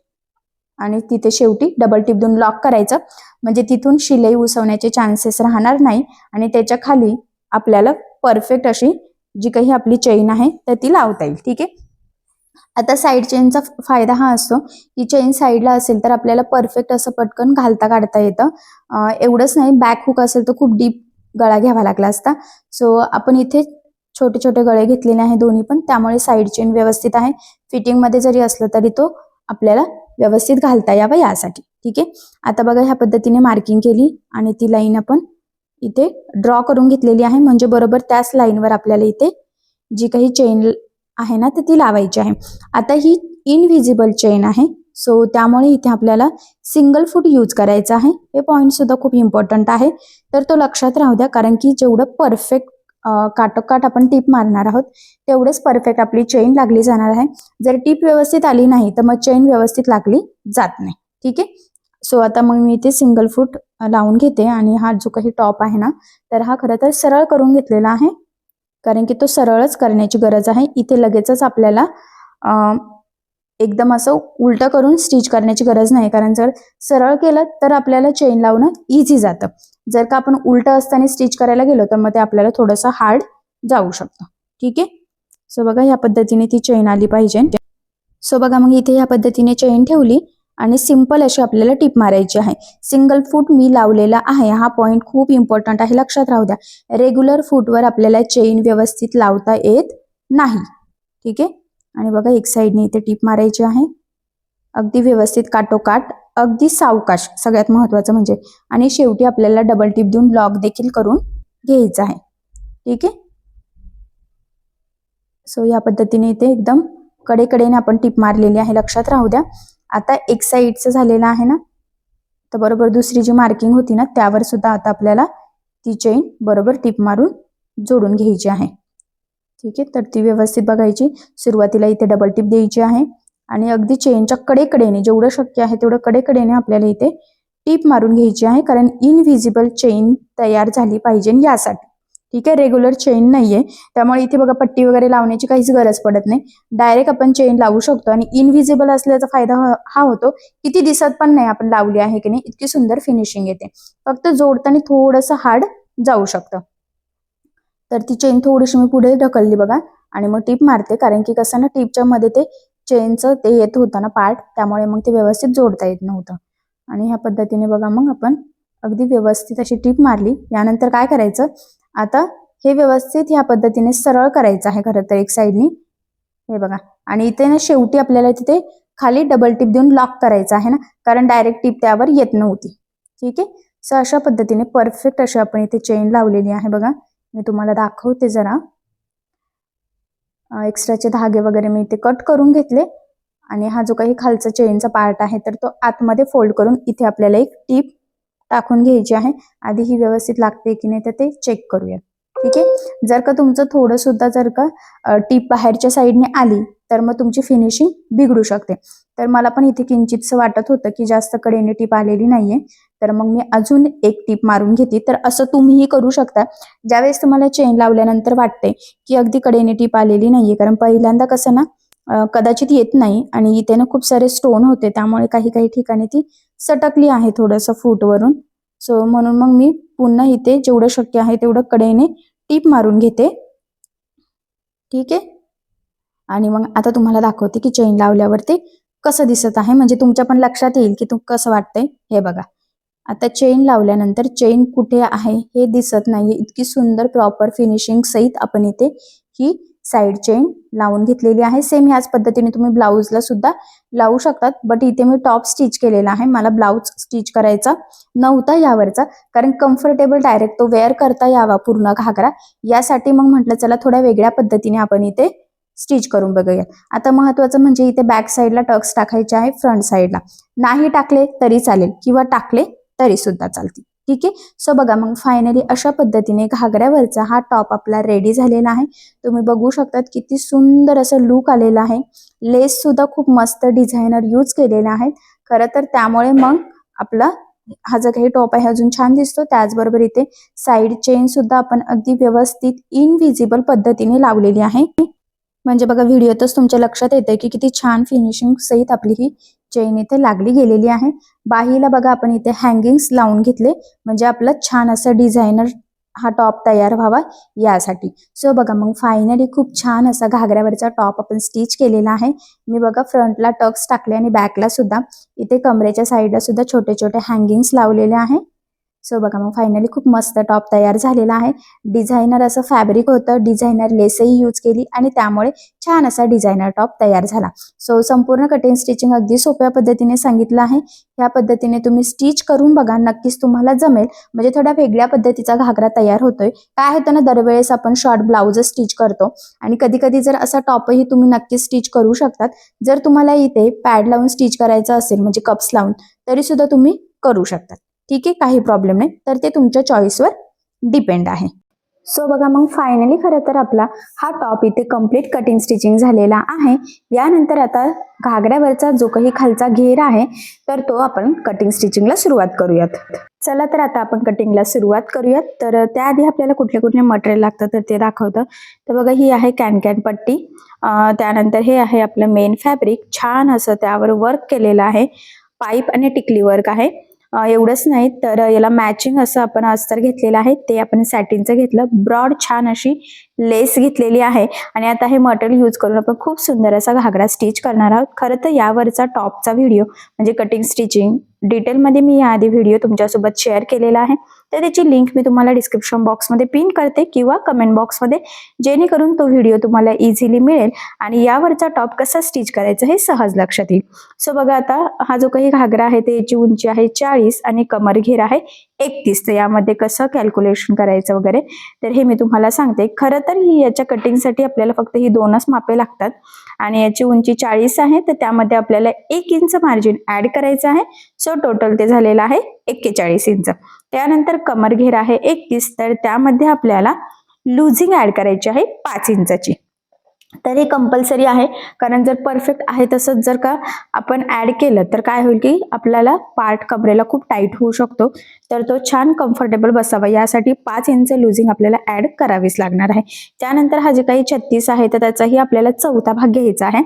आणि तिथे शेवटी डबल टीप देऊन लॉक करायचं, म्हणजे तिथून शिलाई उसवण्याचे चान्सेस राहणार नाही आणि त्याच्या खाली आपल्याला परफेक्ट अशी जी काही आपली चेन आहे तर ती लावता येईल, ठीक आहे. आता साईड चेनचा फायदा हा असतो की चेन साईडला असेल तर आपल्याला परफेक्ट असं पटकन घालता काढता येतं. एवढंच नाही, बॅक हुक असेल तर खूप डीप गळा घ्यावा लागला असता. सो आपण इथे छोटे छोटे गळे घेतलेले आहे दोन्ही पण, त्यामुळे साईड चेन व्यवस्थित आहे. फिटिंग मध्ये जरी असलं तरी तो आपल्याला व्यवस्थित घालता यावा यासाठी, ठीक आहे. आता बघा ह्या पद्धतीने मार्किंग केली आणि ती लाईन आपण इथे ड्रॉ करून घेतलेली आहे, म्हणजे बरोबर त्याच लाईनवर आपल्याला इथे जी काही चेन आहे ना तर ती लावायची आहे. आता ही इनव्हिजिबल चेन आहे, सो त्यामुळे इथे आपल्याला सिंगल फूट यूज करायचा आहे. हे पॉईंट सुद्धा खूप इम्पॉर्टंट आहे, तर तो लक्षात राहू द्या, कारण की जेवढं परफेक्ट काटोकाट आपण टीप मारणार आहोत तेवढेच परफेक्ट आपली चेन लागली जाणार आहे. जर टीप व्यवस्थित आली नाही तर मग चेन व्यवस्थित लागली जात नाही, ठीक आहे. सो आता मग मी इथे सिंगल फूट लावून घेते आणि हा जो काही टॉप आहे ना तर हा खरं तर सरळ करून घेतलेला आहे, कारण की तो सरळच करण्याची गरज आहे. इथे लगेचच आपल्याला एकदम असं उलटं करून स्टिच करण्याची गरज नाही, कारण जर सरळ केलं तर आपल्याला चेन लावणं इझी जातं. जर का आपण उलटं असताना स्टिच करायला गेलो तर मग ते आपल्याला थोडंसं हार्ड जाऊ शकतं, ठीक आहे. सो बघा ह्या पद्धतीने ती चेन आली पाहिजे. सो बघा मग इथे ह्या पद्धतीने चेन ठेवली आणि सिंपल अशी आपल्याला टीप मारायची आहे. सिंगल फूट मी लावलेला आहे, हा पॉइंट खूप इम्पॉर्टंट आहे, लक्षात राहू द्या. रेग्युलर फूटवर आपल्याला चेन व्यवस्थित लावता येत नाही, ठीक आहे. आणि बघा एक साईडने इथे टीप मारायची आहे, अगदी व्यवस्थित काटोकाट, अगदी सावकाश, सगळ्यात महत्वाचं म्हणजे. आणि शेवटी आपल्याला डबल टीप देऊन लॉक देखील करून घ्यायचं आहे, ठीक आहे. सो या पद्धतीने इथे एकदम कडेकडेने आपण टीप मारलेली आहे, लक्षात राहू द्या. आता एक साईडचं झालेलं आहे ना, तर बरोबर दुसरी जी मार्किंग होती ना त्यावर सुद्धा आता आपल्याला ती चेन बरोबर टीप मारून जोडून घ्यायची आहे, ठीक आहे. तर ती व्यवस्थित बघायची. सुरुवातीला इथे डबल टीप द्यायची आहे आणि अगदी चेनच्या कडेकडेने जेवढं शक्य आहे तेवढं कडेकडेने आपल्याला इथे टीप मारून घ्यायची आहे, कारण इनव्हिजिबल चेन तयार झाली पाहिजे यासाठी. ठीक आहे, रेग्युलर चेन नाहीये, त्यामुळे इथे बघा पट्टी वगैरे लावण्याची काहीच गरज पडत नाही. डायरेक्ट आपण चेन लावू शकतो आणि इनव्हिजिबल असल्याचा फायदा हा होतो की ती दिसत पण नाही आपण लावली आहे की नाही, इतकी सुंदर फिनिशिंग येते. फक्त जोडताना थोडंसं हार्ड जाऊ शकतं. तर ती चेन थोडीशी मी पुढे ढकलली बघा आणि मग टीप मारते, कारण की कसं ना टीपच्या मध्ये ते चेनचं ते येत होतं ना पार्ट, त्यामुळे मग ते व्यवस्थित जोडता येत नव्हतं. आणि ह्या पद्धतीने बघा मग आपण अगदी व्यवस्थित अशी टीप मारली. यानंतर काय करायचं, आता हे व्यवस्थित ह्या पद्धतीने सरळ करायचं आहे खरं तर एक साईडनी, हे बघा. आणि इथे ना शेवटी आपल्याला तिथे खाली डबल टिप देऊन लॉक करायचं आहे ना, कारण डायरेक्ट टिप त्यावर येत नव्हती. ठीक आहे, सो अशा पद्धतीने परफेक्ट अशी आपण इथे चेन लावलेली आहे बघा. मी तुम्हाला दाखवते जरा. एक्स्ट्राचे धागे वगैरे मी इथे कट करून घेतले आणि हा जो काही खालचा चेनचा पार्ट आहे तर तो आतमध्ये फोल्ड करून इथे आपल्याला एक टीप टाकून घ्यायची आहे. आधी ही व्यवस्थित लागते की नाही तर ते चेक करूया. ठीक आहे, जर का तुमचं थोडं सुद्धा जर का टीप बाहेरच्या साईडने आली तर मग तुमची फिनिशिंग बिघडू शकते. तर मला पण इथे किंचितसं वाटत होतं की जास्त कडेने टीप आलेली नाहीये, तर मग मी अजून एक टीप मारून घेतली. तर असं तुम्हीही करू शकता. ज्यावेळेस तुम्हाला चेन लावल्यानंतर वाटते की अगदी कडेने टीप आलेली नाहीये, कारण पहिल्यांदा कसं ना कदाचित येत नाही आणि इथे ना खूप सारे स्टोन होते, त्यामुळे काही काही ठिकाणी ती सटकली आहे थोडंसं फूटवरून. सो म्हणून मग मी पुन्हा इथे जेवढं शक्य आहे तेवढं कडेने टीप मारून घेते. ठीक आहे, आणि मग आता तुम्हाला दाखवते की चेन लावल्यावर ते कसं दिसत आहे, म्हणजे तुमच्या पण लक्षात येईल की कसं वाटतंय. हे बघा, आता चेन लावल्यानंतर चेन कुठे आहे हे दिसत नाहीये, इतकी सुंदर प्रॉपर फिनिशिंग सहित आपण इथे ही साइड चेन लावून घेतलेली आहे. सेम ह्याच पद्धतीने तुम्ही ब्लाऊजला सुद्धा लावू शकतात, बट इथे मी टॉप स्टिच केलेला आहे. मला ब्लाऊज स्टिच करायचा नव्हता यावरचा, कारण कम्फर्टेबल डायरेक्ट तो वेअर करता यावा पूर्ण घागरा, यासाठी मग म्हटलं चला थोड्या वेगळ्या पद्धतीने आपण इथे स्टिच करून बघूया. आता महत्वाचं म्हणजे इथे बॅक साईडला टक्स टाकायचे आहे, फ्रंट साईडला नाही टाकले तरी चालेल किंवा टाकले तरी सुद्धा चालतील. ठीक आहे, सो बघा मग फायनली अशा पद्धतीने घागऱ्यावरचा हा टॉप आपला रेडी झालेला आहे. तुम्ही बघू शकतात किती सुंदर असं लुक आलेला आहे. लेस सुद्धा खूप मस्त डिझायनर यूज केलेला आहे खरं तर, त्यामुळे मग आपला हा जो काही टॉप आहे अजून छान दिसतो. त्याचबरोबर इथे साईड चेन सुद्धा आपण अगदी व्यवस्थित इनव्हिजिबल पद्धतीने लावलेली आहे. म्हणजे बघा व्हिडिओतच तुमच्या लक्षात येते की किती छान फिनिशिंग सहित आपली ही चेन इथे लागली गेलेली आहे. बाहीला बघा आपण इथे हँगिंग्स लावून घेतले, म्हणजे आपलं छान असं डिझायनर हा टॉप तयार व्हावा यासाठी. सो बघा मग फायनली खूप छान असा घागऱ्यावरचा टॉप आपण स्टिच केलेला आहे. मी बघा फ्रंटला टक्स टाकले आणि बॅकला सुद्धा इथे कमरेच्या साईडला सुद्धा छोटे छोटे हँगिंग्स लावलेले आहे. सो बघा मग फायनली खूप मस्त टॉप तयार झालेला आहे. डिझायनर असं फॅब्रिक होतं, डिझायनर लेसही यूज केली आणि त्यामुळे छान असा डिझायनर टॉप तयार झाला. सो संपूर्ण कटिंग स्टिचिंग अगदी सोप्या पद्धतीने सांगितलं आहे. ह्या पद्धतीने तुम्ही स्टिच करून बघा, नक्कीच तुम्हाला जमेल. म्हणजे थोड्या वेगळ्या पद्धतीचा घागरा तयार होतोय. काय होतं ना, दरवेळेस आपण शॉर्ट ब्लाउज स्टिच करतो आणि कधी कधी जर असा टॉपही तुम्ही नक्कीच स्टिच करू शकतात. जर तुम्हाला इथे पॅड लावून स्टिच करायचं असेल, म्हणजे कप्स लावून, तरी सुद्धा तुम्ही करू शकतात. ठीक आहे, काही प्रॉब्लेम नाही. तर ते तुमच्या चॉईसवर डिपेंड आहे. सो बघा मग फायनली खरं तर आपला हा टॉप इथे कम्प्लीट कटिंग स्टिचिंग झालेला आहे. यानंतर आता घागऱ्यावरचा जो काही खालचा घेर आहे तर तो आपण कटिंग स्टिचिंगला सुरुवात करूयात. चला तर आता आपण कटिंगला सुरुवात करूयात. तर त्याआधी आपल्याला कुठले कुठले मटेरियल लागतं तर ते दाखवतं. तर बघा ही आहे कॅन पट्टी, त्यानंतर हे आहे आपलं मेन फॅब्रिक, छान असं त्यावर वर्क केलेलं आहे. पाईप आणि टिकली वर्क आहे. एवढंच नाही तर याला मॅचिंग असं आपण अस्तर घेतलेलं आहे, ते आपण सॅटिनचं घेतलं. ब्रॉड छान अशी लेस घेतलेली आहे आणि आता हे मटेरियल यूज करून आपण खूप सुंदर असा घागरा स्टिच करणार आहोत. खरं तर यावरचा टॉपचा व्हिडिओ म्हणजे कटिंग स्टिचिंग डिटेलमध्ये मी याआधी व्हिडिओ तुमच्यासोबत शेअर केलेला आहे, तर त्याची लिंक मी तुम्हाला डिस्क्रिप्शन बॉक्समध्ये पिन करते किंवा कमेंट बॉक्समध्ये, जेणेकरून तो व्हिडिओ तुम्हाला इझिली मिळेल आणि यावरचा टॉप कसा स्टिच करायचं हे सहज लक्षात येईल. सो बघा आता हा जो काही घागरा आहे त्याची उंची आहे 40 आणि कमर घेर आहे 31. तर यामध्ये कसं कॅल्क्युलेशन करायचं वगैरे तर हे मी तुम्हाला सांगते. खरं तर ही याच्या कटिंगसाठी आपल्याला फक्त ही 2च मापे लागतात आणि याची उंची 40 आहे, तर त्यामध्ये आपल्याला 1 इंच मार्जिन ऍड करायचं आहे. सो टोटल ते झालेलं आहे 41 इंच. त्यानंतर कमर घेर आहे 31, तर त्यामध्ये आपल्याला लुझिंग ऍड करायची आहे 5 इंचाची. तर हे कंपल्सरी आहे, कारण जर परफेक्ट आहे तसंच जर का आपण ऍड केलं तर काय होईल की आपल्याला पार्ट कमरेला खूप टाईट होऊ शकतो. तर तो छान कम्फर्टेबल बसावा यासाठी 5 इंच लुजिंग आपल्याला ऍड करावीच लागणार आहे. त्यानंतर हा जे काही 36 आहे तर त्याचाही आपल्याला चौथा भाग घ्यायचा आहे.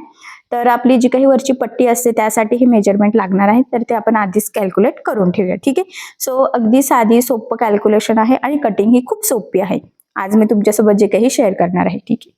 तर आपली जी काही वरची पट्टी असते त्यासाठी ही मेजरमेंट लागणार आहे, तर ते आपण आधीच कॅल्क्युलेट करून ठेवूया. ठीक आहे. सो अगदी साधी सोपं कॅल्क्युलेशन आहे आणि कटिंग ही खूप सोपी आहे. आज मी तुमच्यासोबत जे काही शेअर करणार आहे. ठीक आहे.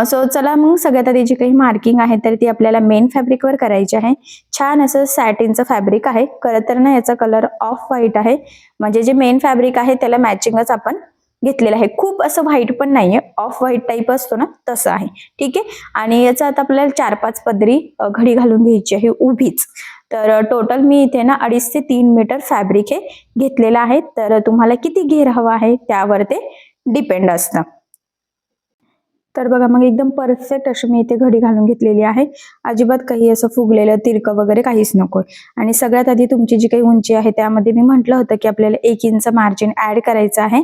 सो चला मग सगळ्यात आधी जी काही मार्किंग आहे तर ती आपल्याला मेन फॅब्रिकवर करायची आहे. छान असं सॅटिनचं फॅब्रिक आहे. खरं तर ना याचा कलर ऑफ व्हाईट आहे, म्हणजे जे मेन फॅब्रिक आहे त्याला मॅचिंगच आपण घेतलेलं आहे. खूप असं व्हाईट पण नाहीये, ऑफ व्हाईट टाईप असतो ना तसं आहे. ठीक आहे. आणि याचा आता आपल्याला 4-5 पदरी घडी घालून घ्यायची आहे उभीच. तर टोटल मी इथे ना 2.5 ते 3 मीटर फॅब्रिक हे घेतलेलं आहे. तर तुम्हाला किती घेर हवा आहे त्यावर ते डिपेंड असतं. तर बघा मग एकदम परफेक्ट अशी मी इथे घडी घालून घेतलेली आहे. अजिबात काही असं फुगलेलं तिरकं वगैरे काहीच नकोय. आणि सगळ्यात आधी तुमची जी काही उंची आहे त्यामध्ये मी म्हटलं होतं की आपल्याला 1 इंच मार्जिन ऍड करायचं आहे.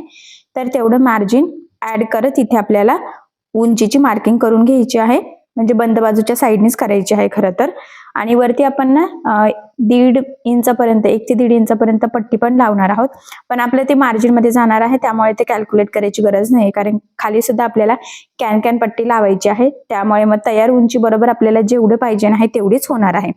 तर तेवढं मार्जिन ऍड करत इथे आपल्याला उंचीची मार्किंग करून घ्यायची आहे. म्हणजे बंद बाजूच्या साईडनीच करायची आहे खरं तर. आणि वरती आपण ना 1.5 इंचापर्यंत 1 ते 1.5 इंचापर्यंत पट्टी पण लावणार आहोत. पण आपलं ते मार्जिन मध्ये जाणार आहे त्यामुळे ते कॅल्क्युलेट करायची गरज नाही, कारण खाली सुद्धा आपल्याला कॅन पट्टी लावायची आहे. त्यामुळे मग तयार उंची बरोबर आपल्याला जेवढे पाहिजे आहे तेवढीच होणार आहे.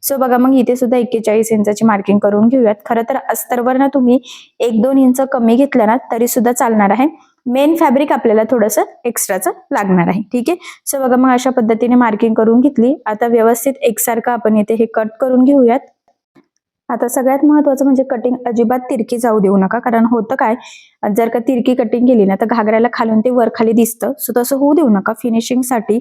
सो बघा मग इथे सुद्धा 41 इंचाची मार्किंग करून घेऊयात. खरं तर अस्तरवर ना तुम्ही 1-2 इंच कमी घेतलं ना तरी सुद्धा चालणार आहे. मेन फॅब्रिक आपल्याला थोडंसं एक्स्ट्राचं लागणार आहे. ठीक आहे. सो बघा मग अशा पद्धतीने मार्किंग करून घेतली. आता व्यवस्थित एकसारखं आपण इथे हे कट करून घेऊयात. आता सगळ्यात महत्वाचं म्हणजे कटिंग अजिबात तिरकी जाऊ देऊ नका, कारण होतं काय, जर का तिरकी कटिंग केली ना तर घागऱ्याला खालून ते वर खाली दिसतं. सो तसं होऊ देऊ नका. फिनिशिंगसाठी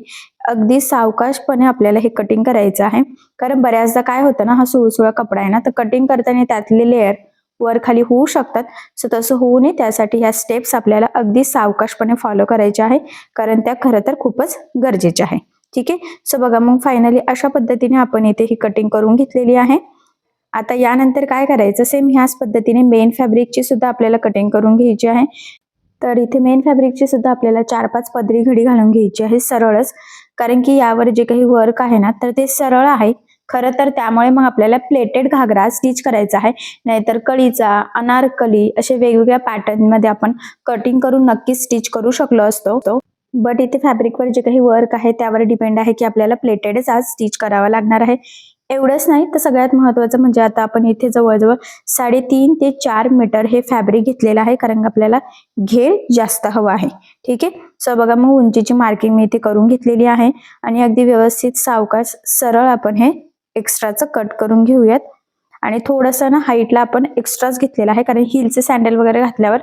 अगदी सावकाशपणे आपल्याला हे कटिंग करायचं आहे. कारण बऱ्याचदा काय होतं ना, हा सुळसुळा कपडा आहे ना, तर कटिंग करताना त्यातले लेअर वर खाली होऊ शकतात. सो तसं होऊ नये त्यासाठी ह्या स्टेप्स आपल्याला अगदी सावकाशपणे फॉलो करायच्या आहे, कारण त्या खरं तर खूपच गरजेच्या आहे. ठीक आहे. सो बघा मग फायनली अशा पद्धतीने आपण इथे ही कटिंग करून घेतलेली आहे. आता यानंतर काय करायचं, सेम ह्याच पद्धतीने मेन फॅब्रिकची सुद्धा आपल्याला कटिंग करून घ्यायची आहे. तर इथे मेन फॅब्रिकची सुद्धा आपल्याला 4-5 पदरी घडी घालून घ्यायची आहे सरळच, कारण की यावर जे काही वर्क आहे ना तर ते सरळ आहे. खरं तर त्यामुळे मग आपल्याला प्लेटेड घागरा स्टिच करायचा आहे, नाहीतर कळीचा, अनारकली असे वेगवेगळ्या पॅटर्न मध्ये आपण कटिंग करून नक्कीच स्टिच करू शकलो असतो. बट इथे फॅब्रिकवर जे काही वर्क आहे त्यावर डिपेंड आहे की आपल्याला प्लेटेडच आज स्टिच करावा लागणार आहे. एवढंच नाही तर सगळ्यात महत्वाचं म्हणजे आता आपण इथे जवळजवळ 3.5 ते 4 मीटर हे फॅब्रिक घेतलेलं आहे, कारण आपल्याला घेर जास्त हवा आहे. ठीक आहे. सो बघा मग उंचीची मार्किंग मी इथे करून घेतलेली आहे आणि अगदी व्यवस्थित सावकाश सरळ आपण हे एक्स्ट्राचं कट करून घेऊयात. आणि थोडंसं ना हाईटला आपण एक्स्ट्राच घेतलेलं आहे, कारण हिलचे सँडल वगैरे घातल्यावर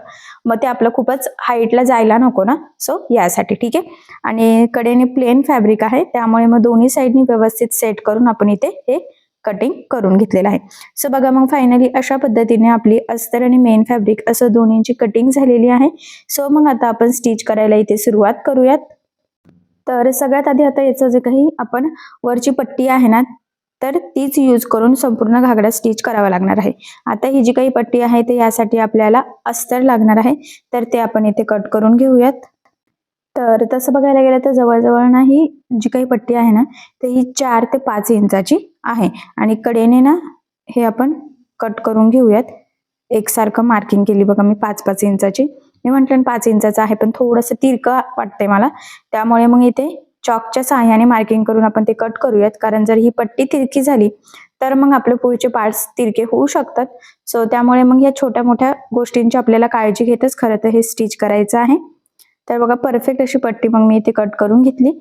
मग ते आपलं खूपच हाईटला जायला नको ना, सो यासाठी. ठीक आहे. आणि कडेने प्लेन फॅब्रिक आहे त्यामुळे मग दोन्ही साईडनी व्यवस्थित सेट करून आपण इथे हे कटिंग करून घेतलेलं आहे. सो बघा मग फायनली अशा पद्धतीने आपली अस्तर आणि मेन फॅब्रिक असं दोन्हींची कटिंग झालेली आहे. सो मग आता आपण स्टिच करायला इथे सुरुवात करूयात. तर सगळ्यात आधी आता याचं जे काही आपण वरची पट्टी आहे ना तर तीच यूज करून संपूर्ण घागरा स्टिच करावा लागणार आहे. आता ही जी काही पट्टी आहे ते यासाठी आपल्याला अस्तर लागणार आहे, तर ते आपण इथे कट करून घेऊयात. तर तसं बघायला गेलं तर जवळजवळ ना ही जी काही पट्टी आहे ना तर ही 4 ते 5 इंचाची आहे आणि कडेने ना हे आपण कट करून घेऊयात. एकसारखं मार्किंग केली बघा मी 5-5 इंचाची. मी म्हटलं 5 इंचाचं आहे पण थोडंसं तिरकं वाटतंय मला, त्यामुळे मग इथे चॉकच्या सहाय्याने मार्किंग करून आपण ते कट करूयात, कारण जर ही पट्टी तिरकी झाली तर मग आपले पुढचे पार्ट्स तिरके होऊ शकतात. सो त्यामुळे मग या छोट्या मोठ्या गोष्टींची आपल्याला काळजी घेतच खरं तर हे स्टिच करायचं आहे. तर बघा परफेक्ट अशी पट्टी मग मी इथे कट करून घेतली.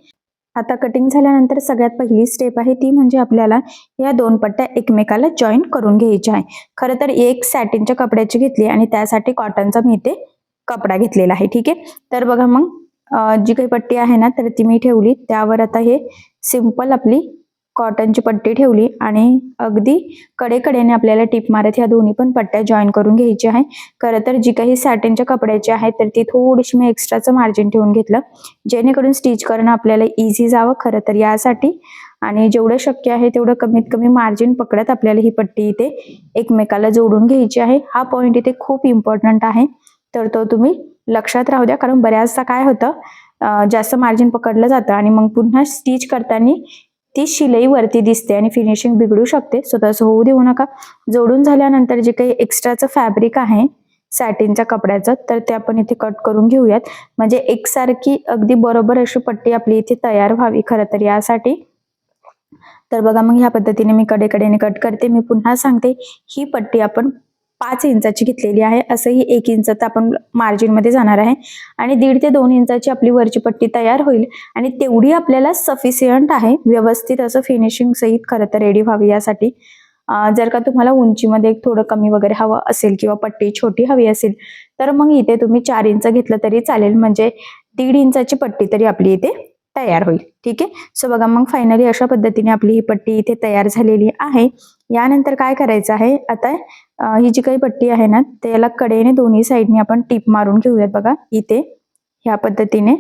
आता कटिंग झाल्यानंतर सगळ्यात पहिली स्टेप आहे ती म्हणजे आपल्याला या 2 पट्ट्या एकमेकाला जॉईन करून घ्यायच्या आहे. खरं तर एक सॅटिनच्या कपड्याची घेतली आणि त्यासाठी कॉटनचा मी इथे कपडा घेतलेला आहे. ठीक आहे. तर बघा मग जी काही पट्टी आहे ना तर ती मी ठेवली, त्यावर आता हे सिंपल आपली कॉटनची पट्टी ठेवली आणि अगदी कडेकडेने आपल्याला टिप मारत ह्या दोन्ही पण पट्ट्या जॉईन करून घ्यायची आहे. खरं तर जी काही सॅटिनच्या कपड्याची आहे तर ती थोडीशी मी एक्स्ट्राचं मार्जिन ठेवून घेतलं, जेणेकरून स्टिच करणं आपल्याला इझी जावं खरं तर यासाठी. आणि जेवढं शक्य आहे तेवढं कमीत कमी मार्जिन पकडत आपल्याला ही पट्टी इथे एकमेकाला जोडून घ्यायची आहे. हा पॉइंट इथे खूप इम्पॉर्टंट आहे, तर तो तुम्ही लक्षात राहू द्या, कारण बऱ्याचदा काय होतं जास्त मार्जिन पकडलं जातं आणि मग पुन्हा स्टिच करताना ती शिलाई वरती दिसते आणि फिनिशिंग बिघडू शकते. सो तसं होऊ देऊ नका. जोडून झाल्यानंतर जे काही एक्स्ट्राचं फॅब्रिक आहे सॅटिनच्या कपड्याचं, तर ते आपण इथे कट करून घेऊयात. म्हणजे एकसारखी अगदी बरोबर अशी पट्टी आपली इथे तयार व्हावी खरं तर यासाठी. तर बघा मग ह्या पद्धतीने मी कडेकडेने कट करते. मी पुन्हा सांगते, ही पट्टी आपण 5 इंचाची घेतलेली आहे. असंही 1 इंचाचं आपण मार्जिन मध्ये जाणार आहे आणि 1.5 ते 2 इंचाची आपली वरची पट्टी तयार होईल आणि तेवढी आपल्याला सफिशियंट आहे व्यवस्थित असं फिनिशिंग सहित खरं तर रेडी व्हावी यासाठी. जर का तुम्हाला उंचीमध्ये थोडं कमी वगैरे हवं असेल किंवा पट्टी छोटी हवी असेल तर मग इथे तुम्ही 4 इंच घेतलं तरी चालेल. म्हणजे 1.5 इंचाची पट्टी तरी आपली इथे तयार होईल. ठीक आहे. सो बघा मग फायनली अशा पद्धतीने आपली ही पट्टी इथे तयार झालेली आहे. यानंतर काय करायचं आहे, आता ही जी काही पट्टी आहे ना त्याला कडेने दोन्ही साईडने आपण टिप मारून घेऊयात. बघा इथे ह्या पद्धतीने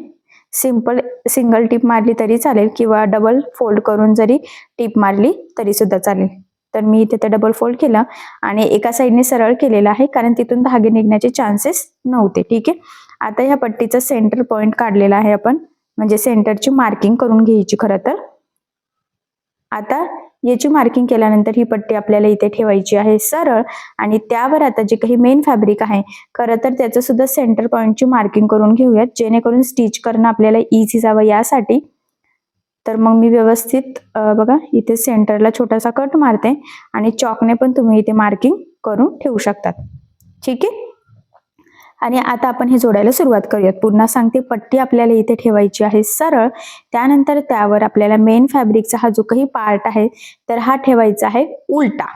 सिंगल टिप मारली तरी चालेल किंवा डबल फोल्ड करून जरी टिप मारली तरी सुद्धा चालेल. तर मी इथे ते डबल फोल्ड केलं आणि एका साईडने सरळ केलेलं आहे कारण तिथून धागे निघण्याचे चान्सेस नव्हते. ठीक आहे. आता ह्या पट्टीचा सेंटर पॉइंट काढलेला आहे आपण, म्हणजे सेंटरची मार्किंग करून घ्यायची खरं तर. आता याची मार्किंग केल्यानंतर ही पट्टी आपल्याला इथे ठेवायची आहे सरळ आणि त्यावर आता जे काही मेन फॅब्रिक आहे खरं तर त्याचं सुद्धा सेंटर पॉइंटची मार्किंग करून घेऊयात जेणेकरून स्टिच करणं आपल्याला इझी जावं यासाठी. तर मग मी व्यवस्थित बघा इथे सेंटरला छोटासा कट मारते आणि चॉकने पण तुम्ही इथे मार्किंग करून ठेवू शकतात. ठीक आहे. आणि आता आपण हे जोडायला सुरुवात करूयात. पुन्हा सांगते, पट्टी आपल्याला इथे ठेवायची आहे सरळ. त्यानंतर त्यावर आपल्याला मेन फॅब्रिकचा हा जो काही पार्ट आहे तर हा ठेवायचा आहे उलटा.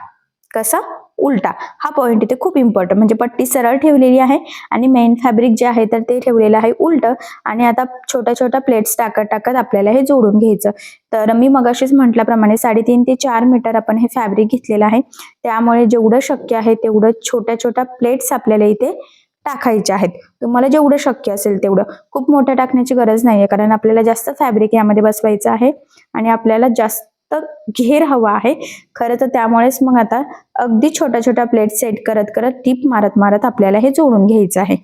कसा? उलटा. हा पॉइंट इथे खूप इम्पॉर्टंट. म्हणजे पट्टी सरळ ठेवलेली आहे आणि मेन फॅब्रिक जे आहे तर ते ठेवलेलं आहे उलट आणि आता छोट्या छोट्या प्लेट्स टाकत टाकत आपल्याला हे जोडून घ्यायचं. तर मी मगाशीच म्हटल्याप्रमाणे 3.5 ते 4 मीटर आपण हे फॅब्रिक घेतलेलं आहे. त्यामुळे जेवढं शक्य आहे तेवढं छोट्या छोट्या प्लेट्स आपल्याला इथे टाकायचे आहेत. तुम्हाला जेवढं शक्य असेल तेवढं. खूप मोठं टाकण्याची गरज नाहीये कारण आपल्याला जास्त फॅब्रिक यामध्ये बसवायचं आहे आणि आपल्याला जास्त घेर हवा आहे खरं तर. त्यामुळेच मग आता अगदी छोट्या छोट्या प्लेट सेट करत करत टीप मारत मारत आपल्याला हे जोडून घ्यायचं आहे.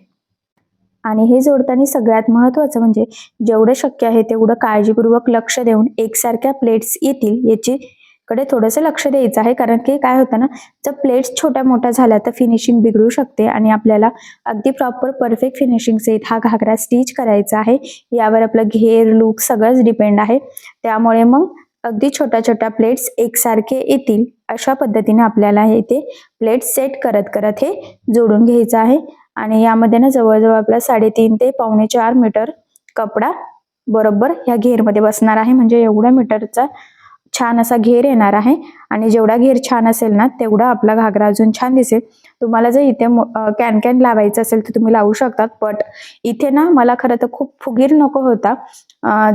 आणि हे जोडताना सगळ्यात महत्वाचं म्हणजे जेवढं शक्य आहे तेवढं काळजीपूर्वक लक्ष देऊन एकसारख्या प्लेट्स येतील याची कडे थोडंसं लक्ष द्यायचं आहे. कारण की काय होतं ना, जर प्लेट्स छोट्या मोठ्या झाल्या तर फिनिशिंग बिघडू शकते आणि आपल्याला अगदी प्रॉपर परफेक्ट फिनिशिंग सहित हा घागरा स्टिच करायचा आहे. यावर आपलं घेर लुक सगळंच डिपेंड आहे. त्यामुळे मग अगदी छोट्या छोट्या प्लेट्स एकसारखे येतील अशा पद्धतीने आपल्याला हे इथे प्लेट सेट करत करत हे जोडून घ्यायचं आहे. आणि यामध्ये ना जवळजवळ आपला 3.5 ते 4.25 मीटर कपडा बरोबर ह्या घेरमध्ये बसणार आहे. म्हणजे एवढ्या मीटरचा छान असा घेर येणार आहे आणि जेवढा घेर छान असेल ना तेवढा आपला घागरा अजून छान दिसेल. तुम्हाला जर इथे कॅन लावायचं असेल तर तुम्ही लावू शकतात. बट इथे ना मला खरं तर खूप फुगीर नको होता,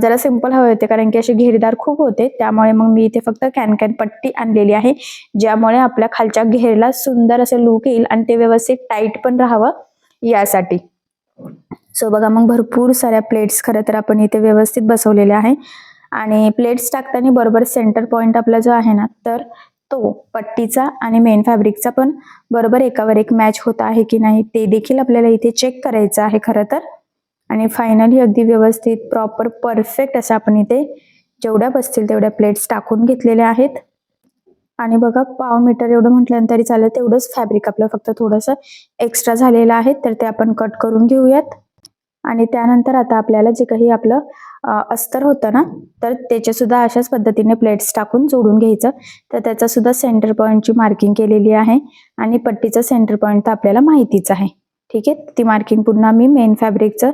जरा सिंपल हवे होते कारण की असे घेरदार खूप होते. त्यामुळे मग मी इथे फक्त कॅन पट्टी आणलेली आहे ज्यामुळे आपल्या खालच्या घेरला सुंदर असं लुक येईल आणि ते व्यवस्थित टाईट पण राहावं यासाठी. सो बघा मग भरपूर साऱ्या प्लेट्स खरं तर आपण इथे व्यवस्थित बसवलेल्या आहे आणि प्लेट्स टाकताना बरोबर सेंटर पॉइंट आपला जो आहे ना तर तो पट्टीचा आणि मेन फॅब्रिकचा पण बरोबर एकावर एक मॅच होत आहे की नाही ते देखील आपल्याला इथे चेक करायचं आहे खरं तर. आणि फायनली अगदी व्यवस्थित प्रॉपर परफेक्ट असं आपण इथे जेवढ्या बसतील तेवढ्या प्लेट्स टाकून घेतलेल्या आहेत. आणि बघा 1/2 मीटर एवढं म्हटलं तरी चालेल, तेवढंच फॅब्रिक आपलं फक्त थोडंसं एक्स्ट्रा झालेलं आहे तर ते आपण कट करून घेऊयात. आणि त्यानंतर आता आपल्याला जे काही आपलं अस्तर होतं ना तर त्याच्या सुद्धा अशाच पद्धतीने प्लेट्स टाकून जोडून घ्यायचं. तर त्याचा सुद्धा सेंटर पॉइंटची मार्किंग केलेली आहे आणि पट्टीचं सेंटर पॉइंट तर आपल्याला माहितीच आहे. ठीक आहे. ती मार्किंग पुन्हा मी मेन फॅब्रिकचं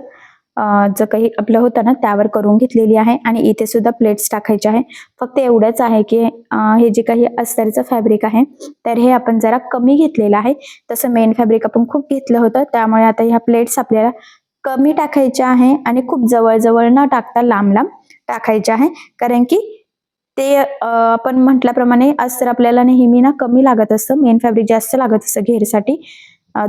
जे काही आपलं होतं ना त्यावर करून घेतलेली आहे आणि इथे सुद्धा प्लेट्स टाकायचे आहे. फक्त एवढंच आहे की हे जे काही अस्तरचं फॅब्रिक आहे तर हे आपण जरा कमी घेतलेलं आहे. तसं मेन फॅब्रिक आपण खूप घेतलं होतं त्यामुळे आता ह्या प्लेट्स आपल्याला कमी टाकायच्या आहे आणि खूप जवळ न टाकता लांब लांब टाकायच्या आहे. कारण की ते आपण म्हटल्याप्रमाणे अस्तर आपल्याला नेहमी ना कमी लागत असतं, मेन फॅब्रिक जास्त लागत असतं घेरसाठी.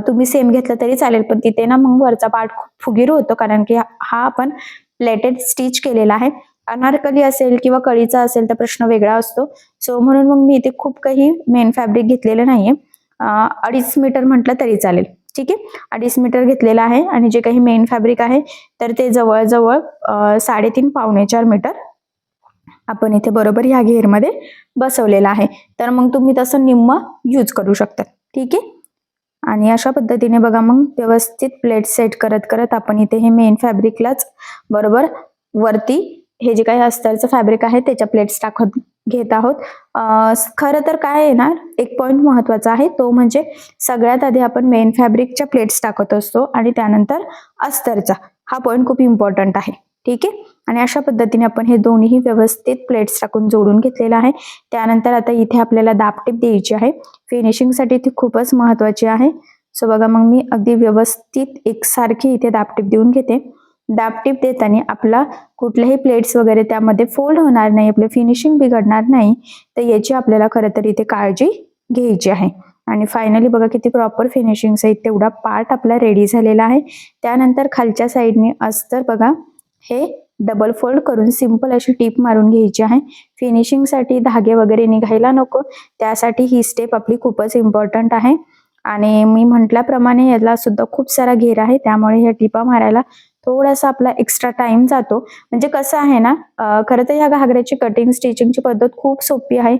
तुम्ही सेम घेतलं तरी चालेल पण तिथे ना मग वरचा पार्ट खूप फुगीर होतो कारण की हा आपण प्लेटेड स्टिच केलेला आहे. अनारकली असेल किंवा कळीचा असेल तर प्रश्न वेगळा असतो. सो म्हणून मग मी इथे खूप काही मेन फॅब्रिक घेतलेलं नाहीये. 2.5 मीटर म्हटलं तरी चालेल. ठीक आहे, 2.5 मीटर घेतलेला आहे आणि जे काही मेन फॅब्रिक आहे तर ते जवळजवळ 3.5 पावणे 4 मीटर आपण इथे बरोबर ह्या घेरमध्ये बसवलेला आहे. तर मग तुम्ही तसं निम्म यूज करू शकता. ठीक आहे, आणि अशा पद्धतीने बघा मग व्यवस्थित प्लेट सेट करत करत आपण इथे हे मेन फॅब्रिकलाच बरोबर वरती हे जे काही अस्तरचं फॅब्रिक आहे त्याच्या प्लेट्स टाकत घेत आहोत. खरं तर काय आहे ना, एक पॉइंट महत्वाचा आहे, तो म्हणजे सगळ्यात आधी आपण मेन फॅब्रिकच्या प्लेट्स टाकत असतो आणि त्यानंतर अस्तरचा. हा पॉइंट खूप इम्पॉर्टंट आहे. ठीक आहे, आणि अशा पद्धतीने आपण हे दोन्ही व्यवस्थित प्लेट्स टाकून जोडून घेतलेला आहे. त्यानंतर आता इथे आपल्याला दाबटीप द्यायची आहे. फिनिशिंगसाठी ती खूपच महत्वाची आहे. सो बघा मग मी अगदी व्यवस्थित एकसारखी इथे दाबटीप देऊन घेते. दाबटीप देताना आपला कुठलेही प्लेट्स वगैरे त्यामध्ये फोल्ड होणार नाही, आपले फिनिशिंग बिघडणार नाही, तर याची आपल्याला खरं तर इथे काळजी घ्यायची आहे. आणि फायनली बघा किती प्रॉपर फिनिशिंग आहे. तेवढा पार्ट आपला रेडी झालेला आहे. त्यानंतर खालच्या साईडने अस्तर बघा हे डबल फोल्ड करून सिंपल अशी टीप मारून घ्यायची आहे. फिनिशिंगसाठी धागे वगैरे निघायला नको, त्यासाठी ही स्टेप आपली खूपच इम्पॉर्टंट आहे. आणि मी म्हटल्याप्रमाणे याला सुद्धा खूप सारा घेर आहे, त्यामुळे ह्या टिपा मारायला थोडासा आपला एक्स्ट्रा टाइम जातो. म्हणजे कसं आहे ना, खरं तर ह्या घागऱ्याची कटिंग स्टिचिंगची पद्धत खूप सोपी आहे.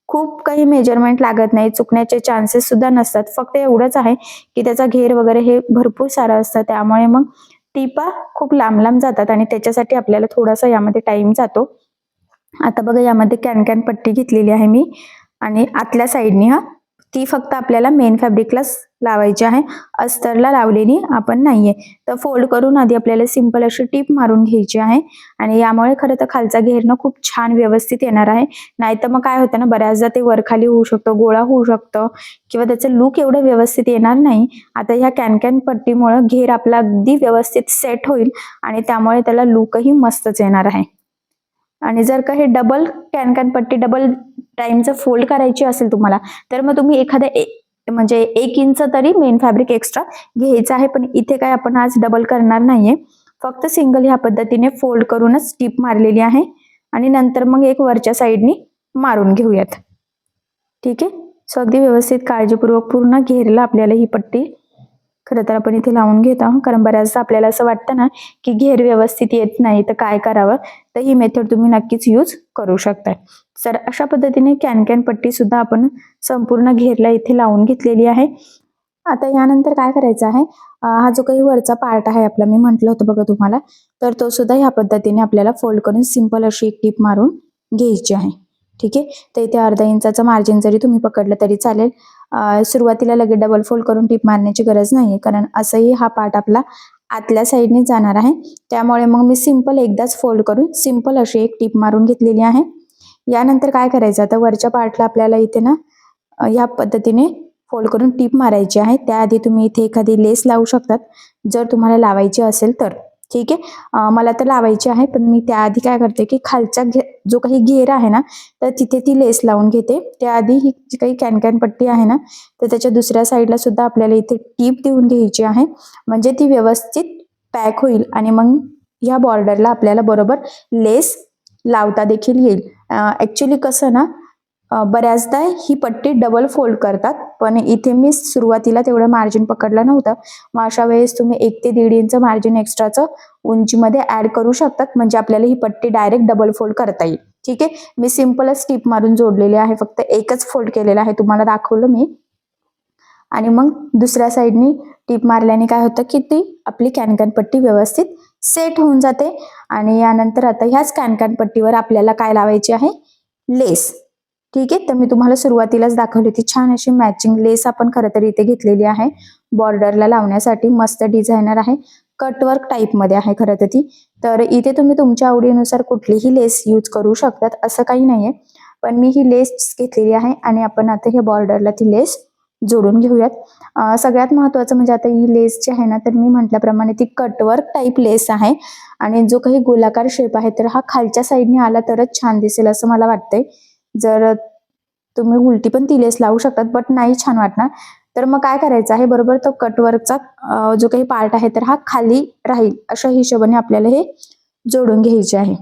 खूप काही मेजरमेंट लागत नाही, चुकण्याचे चान्सेस सुद्धा नसतात. फक्त एवढंच आहे की त्याचा घेर वगैरे हे भरपूर सारं असतं, त्यामुळे मग टिपा खूप लांब लांब जातात आणि त्याच्यासाठी आपल्याला थोडासा यामध्ये टाइम जातो. आता बघा यामध्ये कॅन पट्टी घेतलेली आहे मी आणि आतल्या साईडनी ती फक्त आपल्याला मेन फॅब्रिकलाच लावायची आहे, अस्तरला लावलेली आपण नाहीये. तर फोल्ड करून आधी आपल्याला सिंपल अशी टीप मारून घ्यायची आहे आणि यामुळे खरं तर खालचा घेरणं खूप छान व्यवस्थित येणार आहे. नाहीतर मग काय होतं ना, बऱ्याचदा ते वरखाली होऊ शकतं, गोळा होऊ शकतं किंवा त्याचं लुक एवढं व्यवस्थित येणार नाही. आता ह्या कॅन पट्टीमुळे घेर आपला अगदी व्यवस्थित सेट होईल आणि त्यामुळे त्याला लुकही मस्तच येणार आहे. आणि जर का हे डबल कॅन पट्टी डबल टाइमचं फोल्ड करायची असेल तुम्हाला, तर मग तुम्ही एखाद्या म्हणजे 1 इंच तरी मेन फॅब्रिक एक्स्ट्रा घ्यायचं आहे. पण इथे काय आपण आज डबल करणार नाहीये, फक्त सिंगल ह्या पद्धतीने फोल्ड करूनच टीप मारलेली आहे आणि नंतर मग एक वरच्या साईडनी मारून घेऊयात. ठीक आहे, सो अगदी व्यवस्थित काळजीपूर्वक पूर्ण घेरला आपल्याला ही पट्टी खरं तर आपण इथे लावून घेत आहोत. कारण बऱ्याचदा आपल्याला असं वाटतं ना की घेर व्यवस्थित येत नाही तर काय करावं, तर ही मेथड तुम्ही नक्कीच यूज करू शकता. तर अशा पद्धतीने कॅन पट्टी सुद्धा आपण संपूर्ण घेरला इथे लावून घेतलेली आहे. आता यानंतर काय करायचं आहे, हा जो काही वरचा पार्ट आहे आपला, मी म्हटलं होतं बघा तुम्हाला, तर तो सुद्धा ह्या पद्धतीने आपल्याला फोल्ड करून सिंपल अशी एक टीप मारून घ्यायची आहे. ठीक आहे, तर इथे अर्धा इंचाचं मार्जिन जरी तुम्ही पकडलं तरी चालेल. सुरुवातीला लगेच डबल फोल्ड करून टीप मारण्याची गरज नाही, कारण असंही हा पार्ट आपला आतल्या साईडने जाणार आहे. त्यामुळे मग मी सिंपल एकदाच फोल्ड करून सिंपल अशी एक टीप मारून घेतलेली आहे. यानंतर काय करायचं, आता वरच्या पार्टला आपल्याला इथे ना ह्या पद्धतीने फोल्ड करून टीप मारायची आहे. त्याआधी तुम्ही इथे एखादी लेस लावू शकतात जर तुम्हाला लावायची असेल तर. ठीक आहे, मला तर लावायची आहे, पण मी त्याआधी काय करते की खालचा जो काही घेर आहे ना, तर तिथे ती लेस लावून घेते. त्याआधी ही जी काही कॅन पट्टी आहे ना, तर त्याच्या दुसऱ्या साईडला सुद्धा आपल्याला इथे टीप देऊन घ्यायची आहे, म्हणजे ती व्यवस्थित पॅक होईल आणि मग ह्या बॉर्डरला आपल्याला बरोबर लेस लावता देखील येईल. ऍक्च्युली कसं ना, बऱ्याचदा ही पट्टी डबल फोल्ड करतात, पण इथे मी सुरुवातीला तेवढं मार्जिन पकडलं नव्हतं. मग अशा वेळेस तुम्ही 1 ते 1.5 इंच मार्जिन एक्स्ट्राचं उंचीमध्ये ऍड करू शकतात, म्हणजे आपल्याला ही पट्टी डायरेक्ट डबल फोल्ड करता येईल. ठीक आहे, मी सिंपलच टीप मारून जोडलेली आहे, फक्त एकच फोल्ड केलेला आहे, तुम्हाला दाखवलं मी. आणि मग दुसऱ्या साईडनी टीप मारल्याने काय होतं की ती आपली कॅन पट्टी व्यवस्थित सेट होऊन जाते. आणि यानंतर आता ह्याच कॅन पट्टीवर आपल्याला काय लावायची आहे, लेस. ठीक आहे, तर मी तुम्हाला सुरुवातीलाच दाखवली होती, छान अशी मॅचिंग लेस आपण खरं तर इथे घेतलेली आहे बॉर्डरला लावण्यासाठी. मस्त डिझायनर आहे, कटवर्क टाईपमध्ये आहे खरं तर ती. तर इथे तुम्ही तुमच्या आवडीनुसार कुठलीही लेस यूज करू शकतात, असं काही नाहीये, पण मी ही लेस घेतलेली आहे आणि आपण आता हे बॉर्डरला ती लेस जोडून घेऊयात. सगळ्यात महत्वाचं म्हणजे आता ही लेस जी आहे ना, तर मी म्हटल्याप्रमाणे ती कटवर्क टाईप लेस आहे आणि जो काही गोलाकार शेप आहे तर हा खालच्या साईडने आला तरच छान दिसेल असं मला वाटतंय. जर तुम्ही उलटी पण ती लेस लावू शकतात, बट नाही छान वाटणार. तर मग काय करायचं आहे, बरोबर तो कटवर्कचा जो काही पार्ट आहे तर हा खाली राहील अशा हिशोबाने आपल्याला हे जोडून घ्यायचे आहे.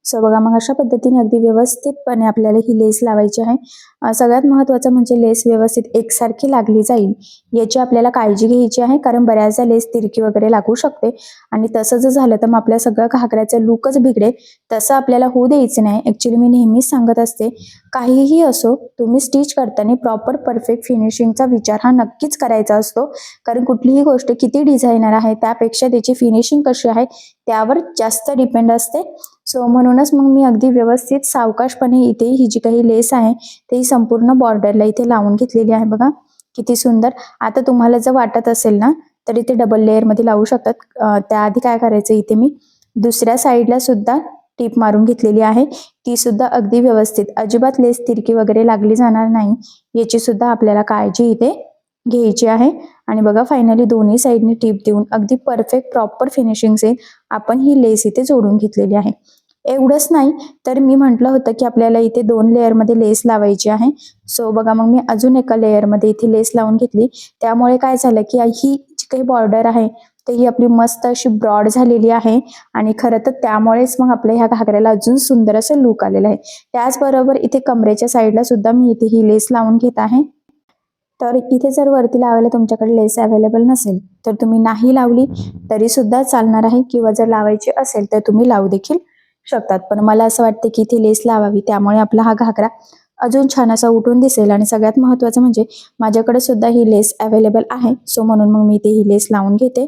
सो बघा मग अशा पद्धतीने अगदी व्यवस्थितपणे आपल्याला ही लेस लावायची आहे. सगळ्यात महत्त्वाचं म्हणजे लेस व्यवस्थित एकसारखी लागली जाईल याची आपल्याला काळजी घ्यायची आहे, कारण बऱ्याचदा लेस तिरकी वगैरे लागू शकते आणि तसं जर झालं तर मग आपल्या सगळं घागऱ्याचं लुकच बिघडेल. तसं आपल्याला होऊ द्यायचं नाही. ॲक्च्युली मी नेहमीच सांगत असते, काहीही असो तुम्ही स्टिच करताना प्रॉपर परफेक्ट फिनिशिंगचा विचार हा नक्कीच करायचा असतो, कारण कुठलीही गोष्ट किती डिझायनर आहे त्यापेक्षा त्याची फिनिशिंग कशी आहे त्यावर जास्त डिपेंड असते. सो म्हणूनच मग मी अगदी व्यवस्थित सावकाशपणे इथे ही जी काही लेस आहे ते संपूर्ण बॉर्डरला इथे लावून घेतलेली आहे. बघा किती सुंदर. आता तुम्हाला जर वाटत असेल ना तर इथे डबल लेअरमध्ये लावू शकतात. त्याआधी काय करायचं, इथे मी दुसऱ्या साईडला सुद्धा टीप मारून घेतलेली आहे. ती सुद्धा अगदी व्यवस्थित, अजिबात लेस तिरकी वगैरे लागली जाणार नाही याची सुद्धा आपल्याला काळजी इथे घ्यायची आहे. आणि बघा फायनली दोन्ही साईडने टीप देऊन अगदी परफेक्ट प्रॉपर फिनिशिंग से आपण ही लेस इथे जोडून घेतलेली आहे. एवढंच नाही तर मी म्हटलं होतं की आपल्याला इथे 2 लेअरमध्ये लेस लावायची आहे. सो बघा मग मी अजून एका लेअरमध्ये इथे लेस लावून घेतली. त्यामुळे काय झालं की ही जी काही बॉर्डर आहे तर ही आपली मस्त अशी ब्रॉड झालेली आहे आणि खरं तर त्यामुळेच मग आपल्या ह्या घागऱ्याला अजून सुंदर असं लुक आलेलं आहे. त्याचबरोबर इथे कमरेच्या साईडला सुद्धा मी इथे ही लेस लावून घेत आहे. तर इथे जर वरती लावायला तुमच्याकडे लेस अवेलेबल नसेल तर तुम्ही नाही लावली तरी सुद्धा चालणार आहे, किंवा जर लावायची असेल तर तुम्ही लावू देखील शकतात. पण मला असं वाटतं की इथे लेस लावावी, त्यामुळे आपला हा घागरा अजून छान असा उठून दिसेल. आणि सगळ्यात महत्त्वाचं म्हणजे माझ्याकडे सुद्धा ही लेस अवेलेबल आहे. सो म्हणून मग मी इथे ही लेस लावून घेते.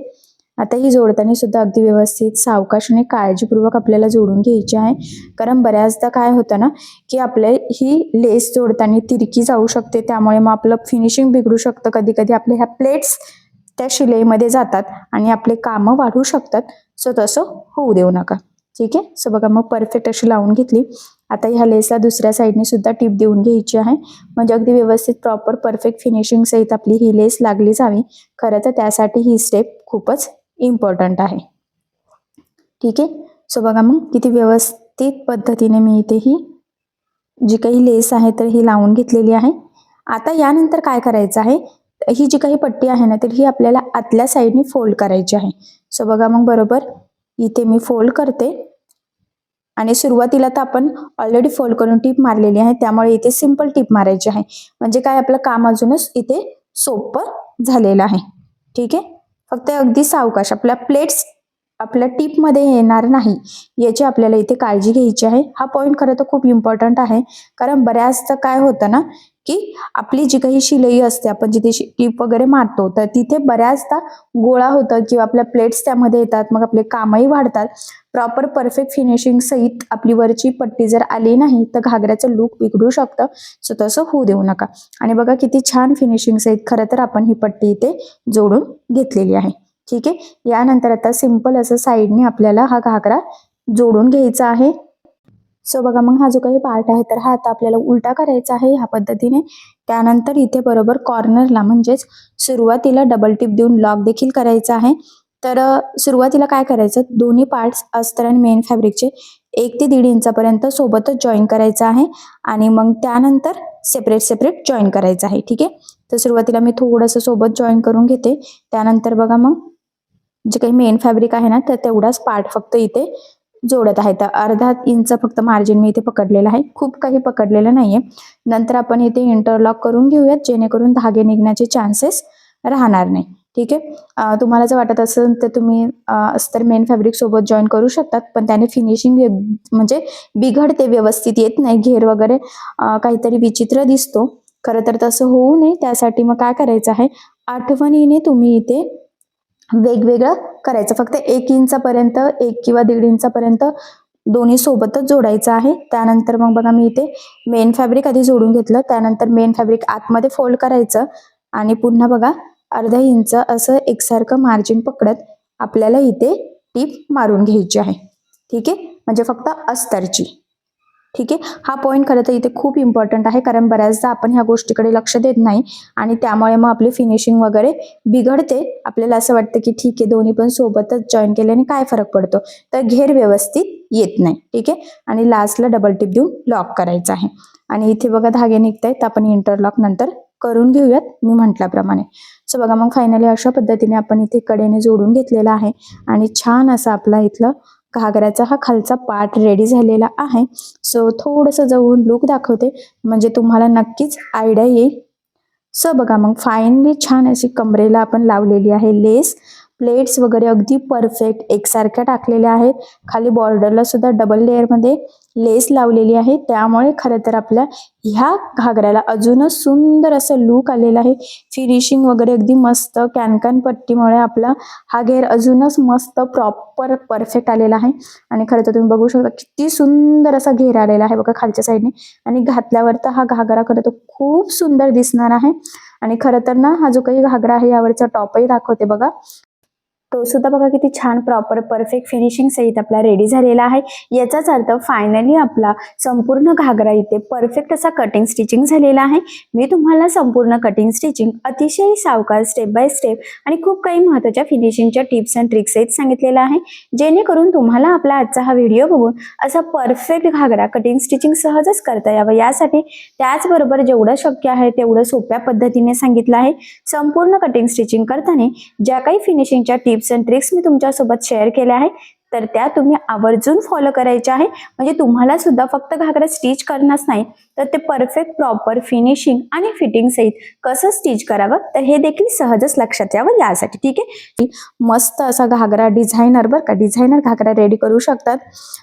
आता ही जोडताना सुद्धा अगदी व्यवस्थित सावकाश आणि काळजीपूर्वक आपल्याला जोडून घ्यायची आहे, कारण बऱ्याचदा काय होतं ना की आपल्या ही लेस जोडताना तिरकी जाऊ शकते, त्यामुळे मग आपलं फिनिशिंग बिघडू शकतं. कधी कधी आपल्या ह्या प्लेट्स त्या शिलाईमध्ये जातात आणि आपले कामं वाढू शकतात. सो तसं होऊ देऊ नका. ठीक आहे. सो बघा मग परफेक्ट अशी लावून घेतली. आता ह्या लेसला दुसऱ्या साईडने सुद्धा टीप देऊन घ्यायची आहे, म्हणजे अगदी व्यवस्थित प्रॉपर परफेक्ट फिनिशिंग सहित आपली ही लेस लागली जावी. खरं तर त्यासाठी ही स्टेप खूपच इम्पॉर्टंट आहे. ठीक आहे. सो बघा मग किती व्यवस्थित पद्धतीने मी इथे ही जी काही लेस आहे तर ही लावून घेतलेली आहे. आता यानंतर काय करायचं आहे, ही जी काही पट्टी आहे ना तर ही आपल्याला आतल्या साईडने फोल्ड करायची आहे. सो बघा मग बरोबर इथे मी फोल्ड करते आणि सुरुवातीला तर आपण ऑलरेडी फोल्ड करून टीप मारलेली आहे, त्यामुळे इथे सिंपल टीप मारायची आहे, म्हणजे काय आपलं काम अजूनच इथे सोपं झालेलं आहे. ठीक आहे. फक्त अगदी सावकाश, आपल्या प्लेट्स आपल्या टीपमध्ये येणार नाही याची आपल्याला इथे काळजी घ्यायची आहे. हा पॉईंट खरं तर खूप इम्पॉर्टंट आहे, कारण बऱ्याचदा काय होतं ना की आपली जी काही शिलाई असते, आपण जिथे टीप वगैरे मारतो तर तिथे बऱ्याचदा गोळा होतं किंवा आपल्या प्लेट्स त्यामध्ये येतात, मग आपले कामही वाढतात. प्रॉपर परफेक्ट फिनिशिंग सहित आपली वरची पट्टी जर आली नाही तर घागऱ्याचं लुक बिघडू शकतं. सो तसं होऊ देऊ नका. आणि बघा किती छान फिनिशिंग सहित खरं तर आपण ही पट्टी इथे जोडून घेतलेली आहे. ठीक आहे. यानंतर आता सिंपल असं साईडने आपल्याला हा घागरा जोडून घ्यायचा आहे. सो बघा मग हा जो काही पार्ट आहे तर हा आता आपल्याला उलटा करायचा आहे ह्या पद्धतीने. त्यानंतर इथे बरोबर कॉर्नरला म्हणजेच सुरुवातीला डबल टिप देऊन लॉक देखील करायचा आहे. तर सुरुवातीला काय करायचं, दोन्ही पार्ट्स अस्तर आणि मेन फॅब्रिकचे 1 ते 1.5 इंचापर्यंत सोबतच जॉईन करायचं आहे आणि मग त्यानंतर सेपरेट सेपरेट जॉईन करायचं आहे. ठीक आहे. तर सुरुवातीला मी थोडंसं सोबत जॉईन करून घेते. त्यानंतर बघा मग जे काही मेन फॅब्रिक आहे ना तर तेवढाच पार्ट फक्त इथे जोडत आहे. तर अर्धा इंच फक्त मार्जिन मी इथे पकडलेलं आहे, खूप काही पकडलेलं नाहीये. नंतर आपण इथे इंटरलॉक करून घेऊयात, जेणेकरून धागे निघण्याचे चान्सेस राहणार नाही. ठीक आहे. तुम्हाला जर वाटत असेल तर तुम्ही अस्तर मेन फॅब्रिक सोबत जॉईन करू शकतात, पण त्याने फिनिशिंग म्हणजे बिघडते, व्यवस्थित येत नाही, घेर वगैरे काहीतरी विचित्र दिसतो. खरं तर तसं होऊ नये त्यासाठी मग काय करायचं आहे, आठवणीने तुम्ही इथे वेगवेगळं करायचं. फक्त 1 इंचापर्यंत, 1 किंवा 1.5 इंचापर्यंत दोन्ही सोबतच जोडायचं आहे. त्यानंतर मग बघा मी इथे मेन फॅब्रिक आधी जोडून घेतलं, त्यानंतर मेन फॅब्रिक आतमध्ये फोल्ड करायचं आणि पुन्हा बघा अर्धा इंच असं एकसारखं मार्जिन पकडत आपल्याला इथे टीप मारून घ्यायची आहे. ठीक आहे. म्हणजे फक्त अस्तरची. ठीक आहे. हा पॉईंट खरं तर इथे खूप इम्पॉर्टंट आहे, कारण बऱ्याचदा आपण ह्या गोष्टीकडे लक्ष देत नाही आणि त्यामुळे मग आपली फिनिशिंग वगैरे बिघडते. आपल्याला असं वाटतं की ठीक आहे दोन्ही पण सोबतच जॉईन केल्याने काय फरक पडतो, तर घेर व्यवस्थित येत नाही. ठीक आहे. आणि लास्टला डबल टिप देऊन लॉक करायचं आहे. आणि इथे बघा धागे निघतायत, आपण इंटरलॉक नंतर करून घेऊयात मी म्हटल्याप्रमाणे. सो बघा मग फायनली अशा पद्धतीने आपण इथे कडेने जोडून घेतलेला आहे आणि छान असा आपला इथलं घागराचा हा खालचा पार्ट रेडी झालेला आहे. सो थोडंसं जवळून लुक दाखवते म्हणजे तुम्हाला नक्कीच आयडिया येईल. सो बघा मग फायनली छान अशी कमरेला आपण लावलेली आहे लेस. प्लेट्स वगैरे अगदी परफेक्ट एकसारख्या टाकलेल्या आहेत. खाली बॉर्डरला सुद्धा डबल लेअरमध्ये लेस लावलेली आहे. त्यामुळे खरं तर आपल्या ह्या घागऱ्याला अजूनच सुंदर असं लुक आलेलं आहे. फिनिशिंग वगैरे अगदी मस्त कॅनकॅन पट्टीमुळे आपला हा घेर अजूनच मस्त प्रॉपर परफेक्ट आलेला आहे. आणि खरं तर तुम्ही बघू शकता किती सुंदर असा घेर आलेला आहे बघा खालच्या साईडने. आणि घातल्यावर तर हा घागरा खरं तर खूप सुंदर दिसणार आहे. आणि खरं तर ना हा जो काही घागरा आहे यावरचा टॉपही दाखवते बघा. तो सुद्धा बघा किती छान प्रॉपर परफेक्ट फिनिशिंग सहित आपला रेडी झालेला आहे. याचाच अर्थ फायनली आपला संपूर्ण घागरा इथे परफेक्ट असा कटिंग स्टिचिंग झालेला आहे. मी तुम्हाला संपूर्ण कटिंग स्टिचिंग अतिशय सावकाश स्टेप बाय स्टेप आणि खूप काही महत्त्वाच्या फिनिशिंगच्या टिप्स अँड ट्रिक्स सहित सांगितलेला आहे, जेणेकरून तुम्हाला आपला आजचा हा व्हिडिओ बघून असा परफेक्ट घागरा कटिंग स्टिचिंग सहजच करता यावं यासाठी त्याचबरोबर जेवढं शक्य आहे तेवढं सोप्या पद्धतीने सांगितलं आहे. संपूर्ण कटिंग स्टिचिंग करताना ज्या काही फिनिशिंगच्या टिप्स अँड ट्रिक्स मी तुमच्यासोबत शेअर केल्या आहे तर त्या तुम्ही आवर्जून फॉलो करायच्या आहे. म्हणजे तुम्हाला सुद्धा फक्त घागरा स्टिच करणंच नाही तर ते परफेक्ट प्रॉपर फिनिशिंग आणि फिटिंग सहित कसं स्टिच करावं तर हे देखील सहजच लक्षात यावं यासाठी. ठीक आहे, मस्त असा घागरा डिझायनर बरं का, डिझायनर घागरा रेडी करू शकतात.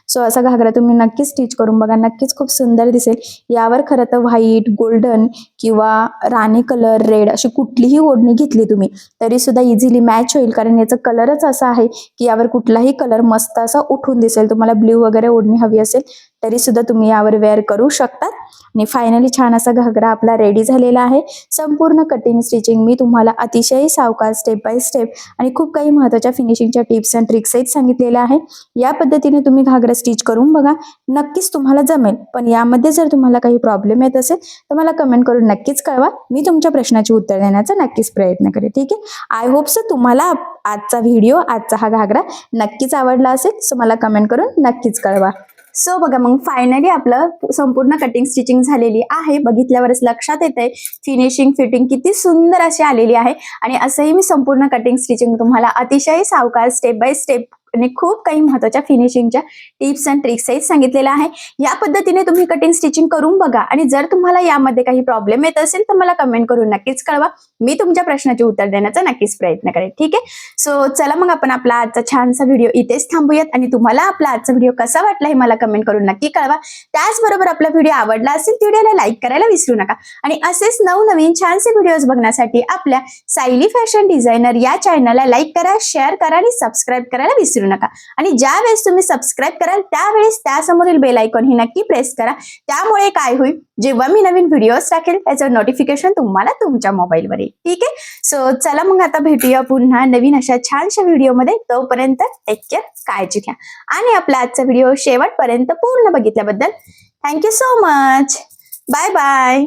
सो असा घागरा तुम्ही नक्कीच स्टिच करून बघा, नक्कीच खूप सुंदर दिसेल. यावर खरं तर व्हाईट, गोल्डन किंवा राणी कलर, रेड अशी कुठलीही ओढणी घेतली तुम्ही तरी सुद्धा इझिली मॅच होईल, कारण याचा कलरच असा आहे की यावर कुठलाही कलर मस्त असा उठून दिसेल. तुम्हाला ब्ल्यू वगैरे ओढणी हवी असेल तरी सुद्धा तुम्ही यावर वेअर करू शकता. आणि फायनली छान असा घागरा आपला रेडी झालेला आहे. संपूर्ण कटिंग स्टिचिंग मी तुम्हाला अतिशय सावकाश स्टेप बाय स्टेप आणि खूप काही महत्त्वाच्या फिनिशिंगच्या टिप्स अँड ट्रिक्स सहित सांगितलेल्या आहे. या पद्धतीने तुम्ही घागरा स्टिच करून बघा, नक्कीच तुम्हाला जमेल. पण यामध्ये जर तुम्हाला काही प्रॉब्लेम येत असेल तर मला कमेंट करून नक्कीच कळवा. मी तुमच्या प्रश्नाची उत्तर देण्याचा नक्कीच प्रयत्न करेन. ठीक आहे, आय होप सो तुम्हाला आजचा व्हिडिओ, आजचा हा घागरा नक्कीच आवडला असेल. सो मला कमेंट करून नक्कीच कळवा. सो बघा मग फायनली आपलं संपूर्ण कटिंग स्टिचिंग झालेली आहे. बघितल्यावरच लक्षात येत आहे फिनिशिंग फिटिंग किती सुंदर अशी आलेली आहे. आणि असंही मी संपूर्ण कटिंग स्टिचिंग तुम्हाला अतिशय सावकाश स्टेप बाय स्टेप आणि खूप काही महत्त्वाच्या फिनिशिंगच्या टिप्स अँड ट्रिक्स सहित सांगितलेलं आहे. या पद्धतीने तुम्ही कटिंग स्टिचिंग करून बघा आणि जर तुम्हाला यामध्ये काही प्रॉब्लेम येत असेल तर मला कमेंट करून नक्कीच कळवा. मी तुमच्या प्रश्नाचे उत्तर देण्याचा नक्कीच प्रयत्न करेन. ठीक आहे, सो चला मग आपण आपला आजचा छानसा व्हिडिओ इथेच थांबूयात. आणि तुम्हाला आपला आजचा व्हिडिओ कसा वाटला हे मला कमेंट करून नक्की कळवा. त्याचबरोबर आपला व्हिडिओ आवडला असेल तर व्हिडिओला लाईक करायला विसरू नका. आणि असेच नवनवीन छानसे व्हिडिओज बघण्यासाठी आपल्या सायली फॅशन डिझायनर या चॅनलला लाईक करा, शेअर करा आणि सबस्क्राईब करायला विसरू नका. आणि ज्या वेळेस तुम्ही सबस्क्राईब कराल त्यावेळेस त्यासमोरील बेल आयकॉन ही नक्की प्रेस करा. त्यामुळे काय होईल, जेव्हा मी नवीन व्हिडिओज टाकेल त्याचं नोटिफिकेशन तुम्हाला तुमच्या मोबाईलवर येईल. ठीक आहे, सो चला मग आता भेटूया पुन्हा नवीन अशा छानशा व्हिडिओमध्ये. तोपर्यंत टेक केअर, काळजी घ्या. आणि आपला आजचा व्हिडिओ शेवटपर्यंत पूर्ण बघितल्याबद्दल thank you so much. Bye bye.